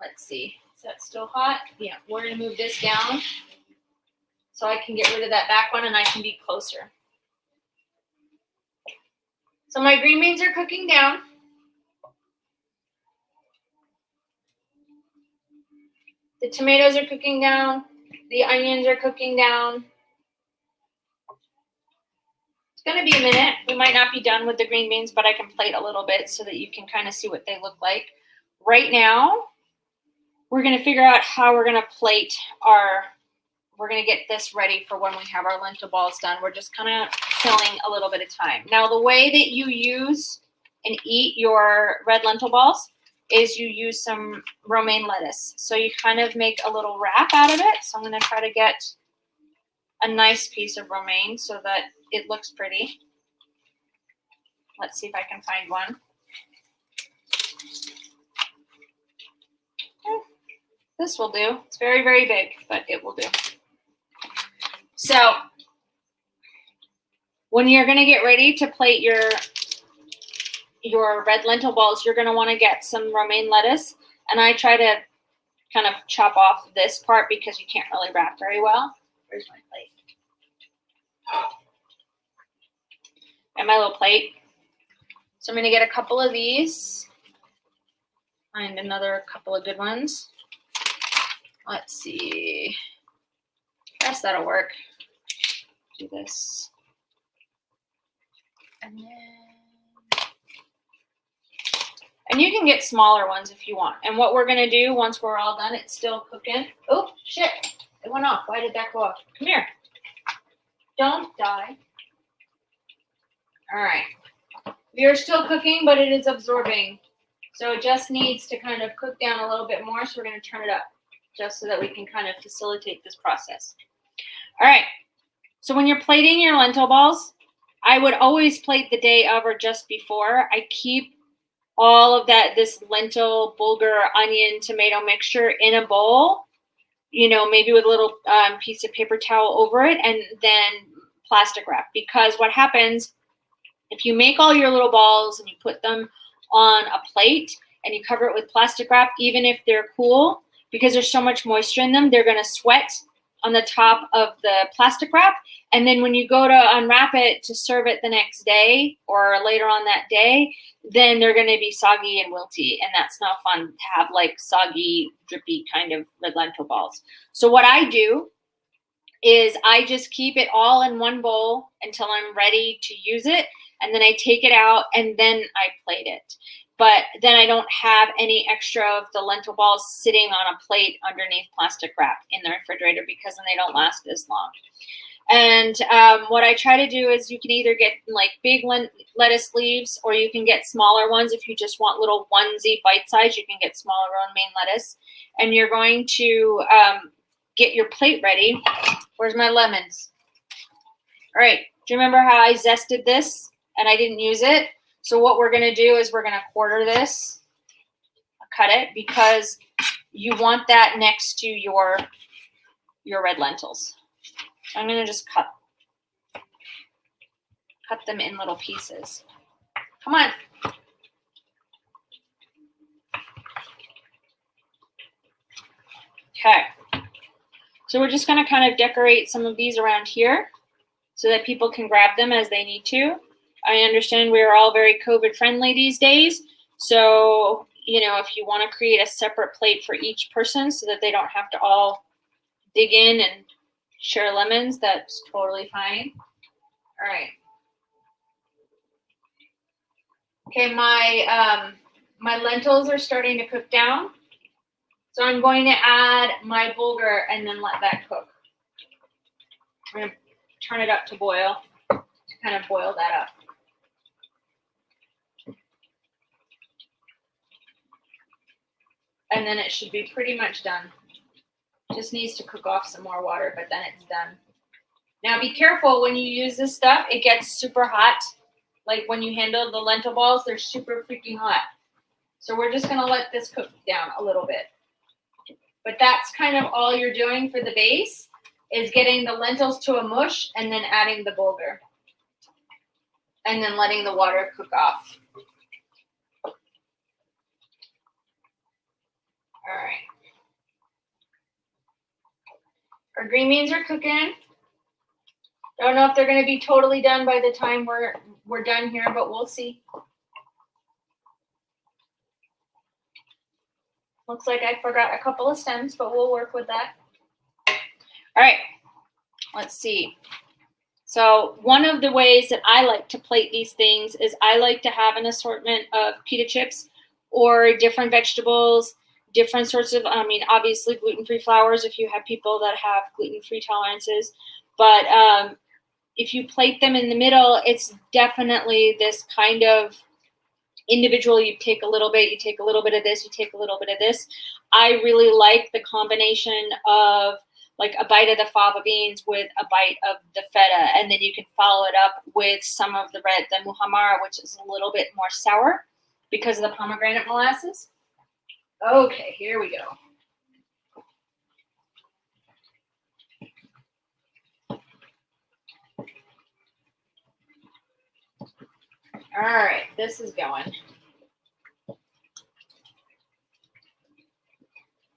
Let's see. Is that still hot? Yeah, we're going to move this down so I can get rid of that back one and I can be closer. So my green beans are cooking down. The tomatoes are cooking down. The onions are cooking down. It's going to be a minute. We might not be done with the green beans, but I can plate a little bit so that you can kind of see what they look like. Right now, we're going to figure out how we're going to plate we're going to get this ready for when we have our lentil balls done. We're just kind of killing a little bit of time. Now, the way that you use and eat your red lentil balls is you use some romaine lettuce. So you kind of make a little wrap out of it. So I'm going to try to get a nice piece of romaine so that it looks pretty. Let's see if I can find one. This will do. It's very, very big, but it will do. So when you're going to get ready to plate your red lentil balls, you're going to want to get some romaine lettuce. And I try to kind of chop off this part because you can't really wrap very well. Where's my plate? And my little plate. So I'm going to get a couple of these. Find another couple of good ones. Let's see. I guess that'll work. Do this. And you can get smaller ones if you want. And what we're going to do once we're all done, it's still cooking. Oh, shit. It went off. Why did that go off? Come here. Don't die. All right. We are still cooking, but it is absorbing. So it just needs to kind of cook down a little bit more. So we're going to turn it up just so that we can kind of facilitate this process. All right. So when you're plating your lentil balls, I would always plate the day of or just before. I keep all of this lentil, bulgur, onion, tomato mixture in a bowl, you know, maybe with a little piece of paper towel over it, and then plastic wrap. Because what happens, if you make all your little balls and you put them on a plate and you cover it with plastic wrap, even if they're cool, because there's so much moisture in them, they're going to sweat on the top of the plastic wrap. And then when you go to unwrap it to serve it the next day or later on that day, then they're going to be soggy and wilty. And that's not fun to have like soggy, drippy kind of red lentil balls. So what I do is I just keep it all in one bowl until I'm ready to use it. And then I take it out and then I plate it. But then I don't have any extra of the lentil balls sitting on a plate underneath plastic wrap in the refrigerator, because then they don't last as long. And what I try to do is you can either get like big lettuce leaves, or you can get smaller ones. If you just want little onesie bite size, you can get smaller romaine lettuce. And you're going to get your plate ready. Where's my lemons? All right. Do you remember how I zested this and I didn't use it? So what we're going to do is we're going to quarter this, cut it, because you want that next to your red lentils. So I'm going to just cut them in little pieces. Come on. Okay. So we're just going to kind of decorate some of these around here so that people can grab them as they need to. I understand we are all very COVID friendly these days. So, you know, if you want to create a separate plate for each person so that they don't have to all dig in and share lemons, that's totally fine. All right. Okay, my lentils are starting to cook down. So I'm going to add my bulgur and then let that cook. I'm going to turn it up to boil, to kind of boil that up. And then it should be pretty much done. Just needs to cook off some more water, but then it's done. Now be careful when you use this stuff. It gets super hot. Like when you handle the lentil balls, they're super freaking hot. So we're just gonna let this cook down a little bit. But that's kind of all you're doing for the base, is getting the lentils to a mush and then adding the bulgur. And then letting the water cook off. All right. Our green beans are cooking. Don't know if they're going to be totally done by the time we're done here, but we'll see. Looks like I forgot a couple of stems, but we'll work with that. All right. Let's see. So one of the ways that I like to plate these things is I like to have an assortment of pita chips or different vegetables, different sorts of, I mean, obviously gluten-free flours if you have people that have gluten-free tolerances. But if you plate them in the middle, it's definitely this kind of individual. You take a little bit, you take a little bit of this, you take a little bit of this. I really like the combination of like a bite of the fava beans with a bite of the feta, and then you can follow it up with some of the muhammara, which is a little bit more sour because of the pomegranate molasses. Okay, here we go. All right, this is going.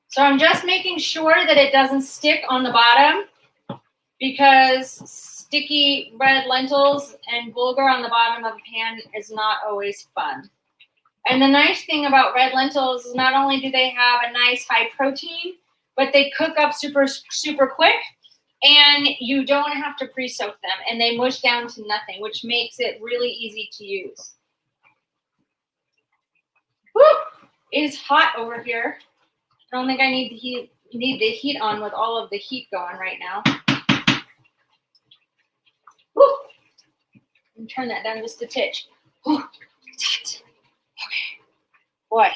So I'm just making sure that it doesn't stick on the bottom, because sticky red lentils and bulgur on the bottom of the pan is not always fun. And the nice thing about red lentils is not only do they have a nice high protein, but they cook up super, super quick. And you don't have to pre-soak them, and they mush down to nothing, which makes it really easy to use. Woo! It is hot over here. I don't think I need the heat on with all of the heat going right now. Woo! And turn that down just a titch. Woo! It's hot. Okay. Boy.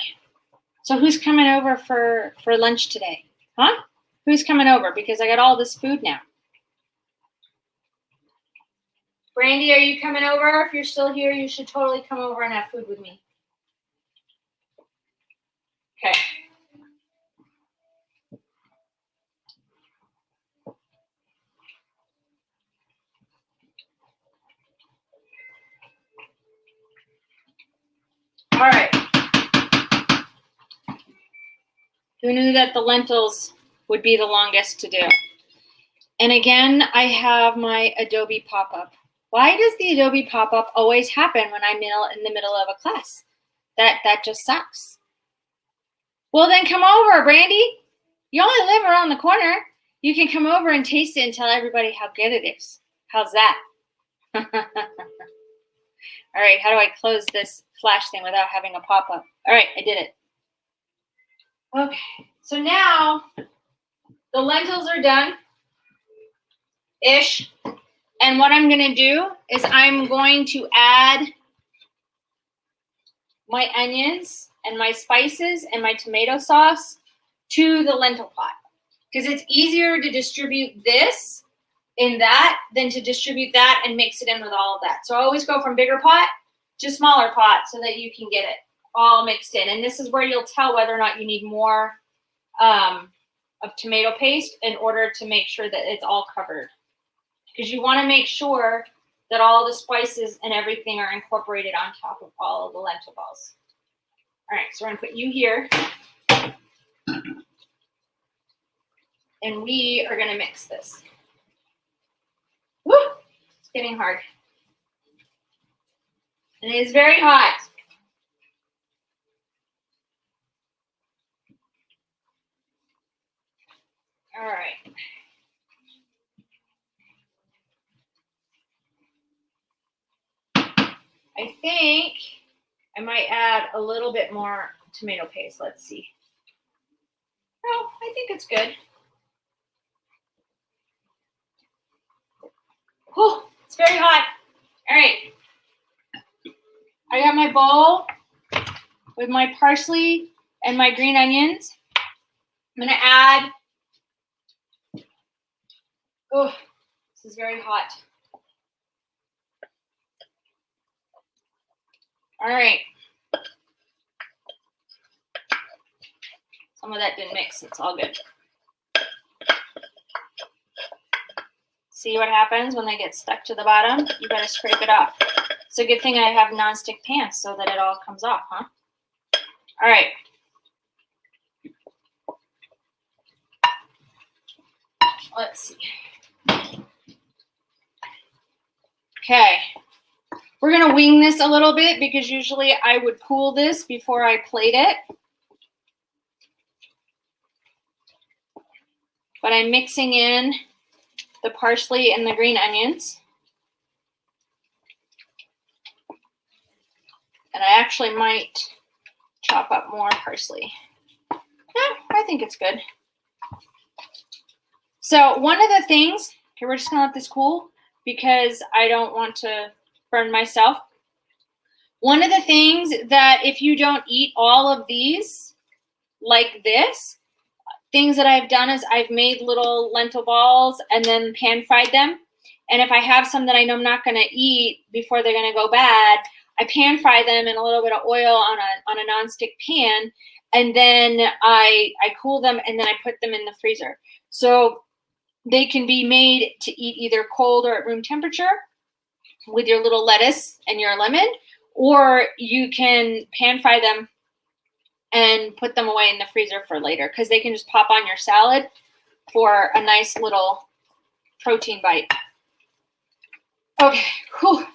So who's coming over for lunch today? Huh? Who's coming over? Because I got all this food now. Brandy, are you coming over? If you're still here, you should totally come over and have food with me. Okay. All right. Who knew that the lentils would be the longest to do? And again, I have my Adobe pop-up. Why does the Adobe pop-up always happen when I'm in the middle of a class? That just sucks. Well, then come over, Brandy. You only live around the corner. You can come over and taste it and tell everybody how good it is. How's that? All right, how do I close this flash thing without having a pop-up? All right, I did it. Okay, so now the lentils are done-ish. And what I'm going to do is I'm going to add my onions and my spices and my tomato sauce to the lentil pot. Because it's easier to distribute this in that than to distribute that and mix it in with all of that. So I always go from bigger pot to smaller pot so that you can get it all mixed in. And this is where you'll tell whether or not you need more of tomato paste in order to make sure that it's all covered. Because you want to make sure that all the spices and everything are incorporated on top of all of the lentil balls. All right, so we're going to put you here. And we are going to mix this. Woo! It's getting hard. And it is very hot. All right. I think I might add a little bit more tomato paste. Let's see. Oh, I think it's good. Oh, it's very hot. All right. I got my bowl with my parsley and my green onions. I'm going to add, oh, this is very hot. All right. Some of that didn't mix. It's all good. See what happens when they get stuck to the bottom? You gotta scrape it off. It's a good thing I have nonstick pans so that it all comes off, huh? All right. Let's see. Okay. We're gonna wing this a little bit because usually I would cool this before I plate it. But I'm mixing in the parsley and the green onions. And I actually might chop up more parsley. Yeah, I think it's good. So one of the things, okay, we're just gonna let this cool because I don't want to burn myself. One of the things that if you don't eat all of these like this, things that I've done is I've made little lentil balls and then pan fried them. And if I have some that I know I'm not going to eat before they're going to go bad, I pan fry them in a little bit of oil on a nonstick pan, and then I cool them and then I put them in the freezer. So they can be made to eat either cold or at room temperature with your little lettuce and your lemon, or you can pan fry them and put them away in the freezer for later because they can just pop on your salad for a nice little protein bite. Okay, whew.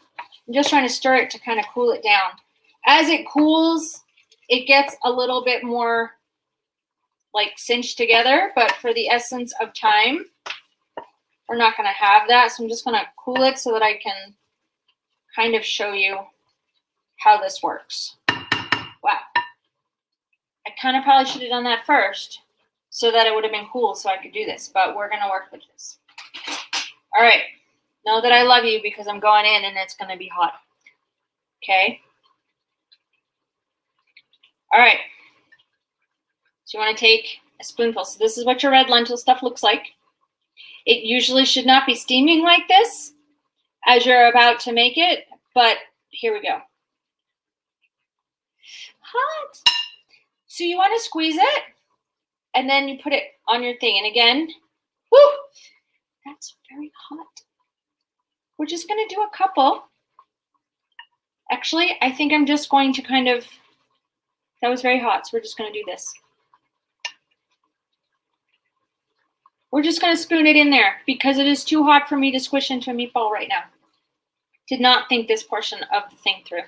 I'm just trying to stir it to kind of cool it down. As it cools, it gets a little bit more like cinched together, but for the essence of time, we're not going to have that. So I'm just going to cool it so that I can kind of show you how this works. Wow. I kind of probably should have done that first so that it would have been cool so I could do this, but we're going to work with this. All right. Know that I love you because I'm going in and it's going to be hot. Okay. All right. So you want to take a spoonful. So this is what your red lentil stuff looks like. It usually should not be steaming like this as you're about to make it, but here we go. Hot. So you want to squeeze it, and then you put it on your thing. And again, whoo, that's very hot. We're just going to do a couple. Actually, I think I'm just going to kind of, that was very hot, so we're just going to do this. We're just going to spoon it in there because it is too hot for me to squish into a meatball right now. Did not think this portion of the thing through.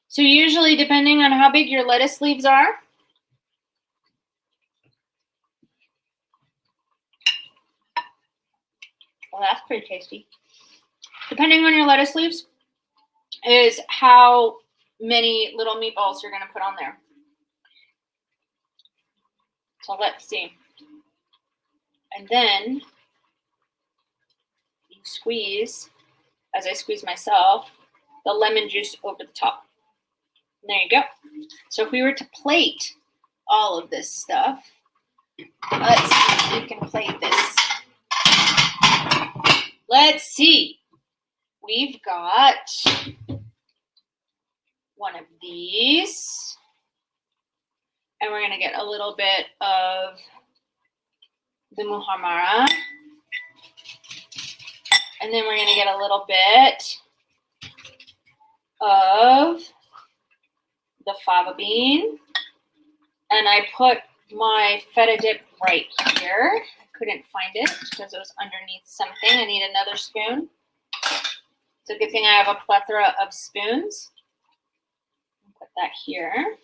So usually, depending on how big your lettuce leaves are, well, that's pretty tasty. Depending on your lettuce leaves is how many little meatballs you're going to put on there. So let's see. And then you squeeze, as I squeeze myself, the lemon juice over the top. And there you go. So if we were to plate all of this stuff, let's see if we can plate this. Let's see. We've got one of these. And we're going to get a little bit of the muhammara. And then we're going to get a little bit of the fava bean. And I put my feta dip right here. I couldn't find it because it was underneath something. I need another spoon. It's a good thing I have a plethora of spoons. Put that here.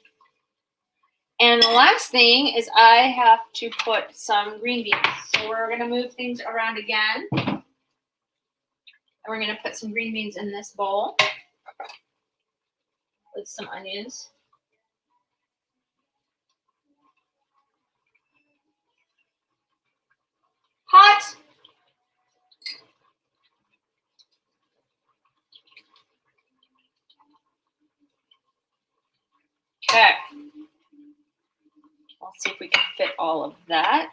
And the last thing is I have to put some green beans. So we're going to move things around again. And we're going to put some green beans in this bowl with some onions. Hot. Okay. Let's see if we can fit all of that.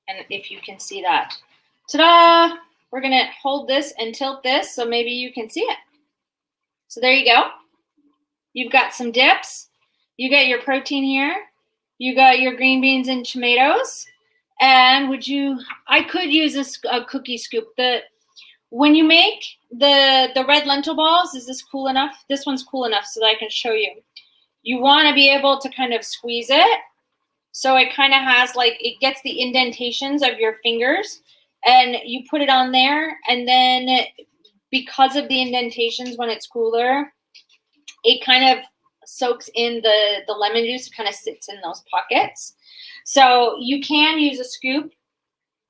And if you can see that. Ta-da! We're going to hold this and tilt this so maybe you can see it. So there you go. You've got some dips. You got your protein here. You got your green beans and tomatoes. And I could use a cookie scoop. When you make the red lentil balls, is this cool enough? This one's cool enough so that I can show you. You want to be able to kind of squeeze it. So it kind of has it gets the indentations of your fingers. And you put it on there. And then because of the indentations when it's cooler, it kind of soaks in the lemon juice. It kind of sits in those pockets. So you can use a scoop.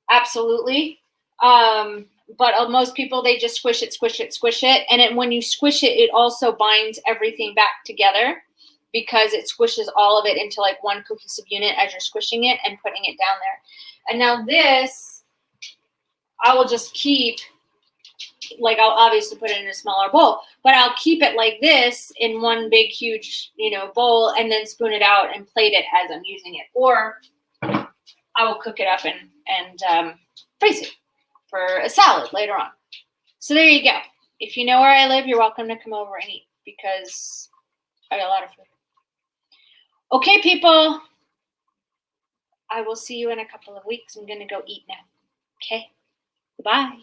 Absolutely. But most people, they just squish it. And when you squish it, it also binds everything back together because it squishes all of it into one cohesive unit as you're squishing it and putting it down there. And now this, I will just keep, I'll obviously put it in a smaller bowl, but I'll keep it like this in one big, huge, bowl and then spoon it out and plate it as I'm using it. Or I will cook it up and freeze it for a salad later on. So there you go. If you know where I live, you're welcome to come over and eat because I got a lot of food. Okay, people. I will see you in a couple of weeks. I'm going to go eat now. Okay? Goodbye.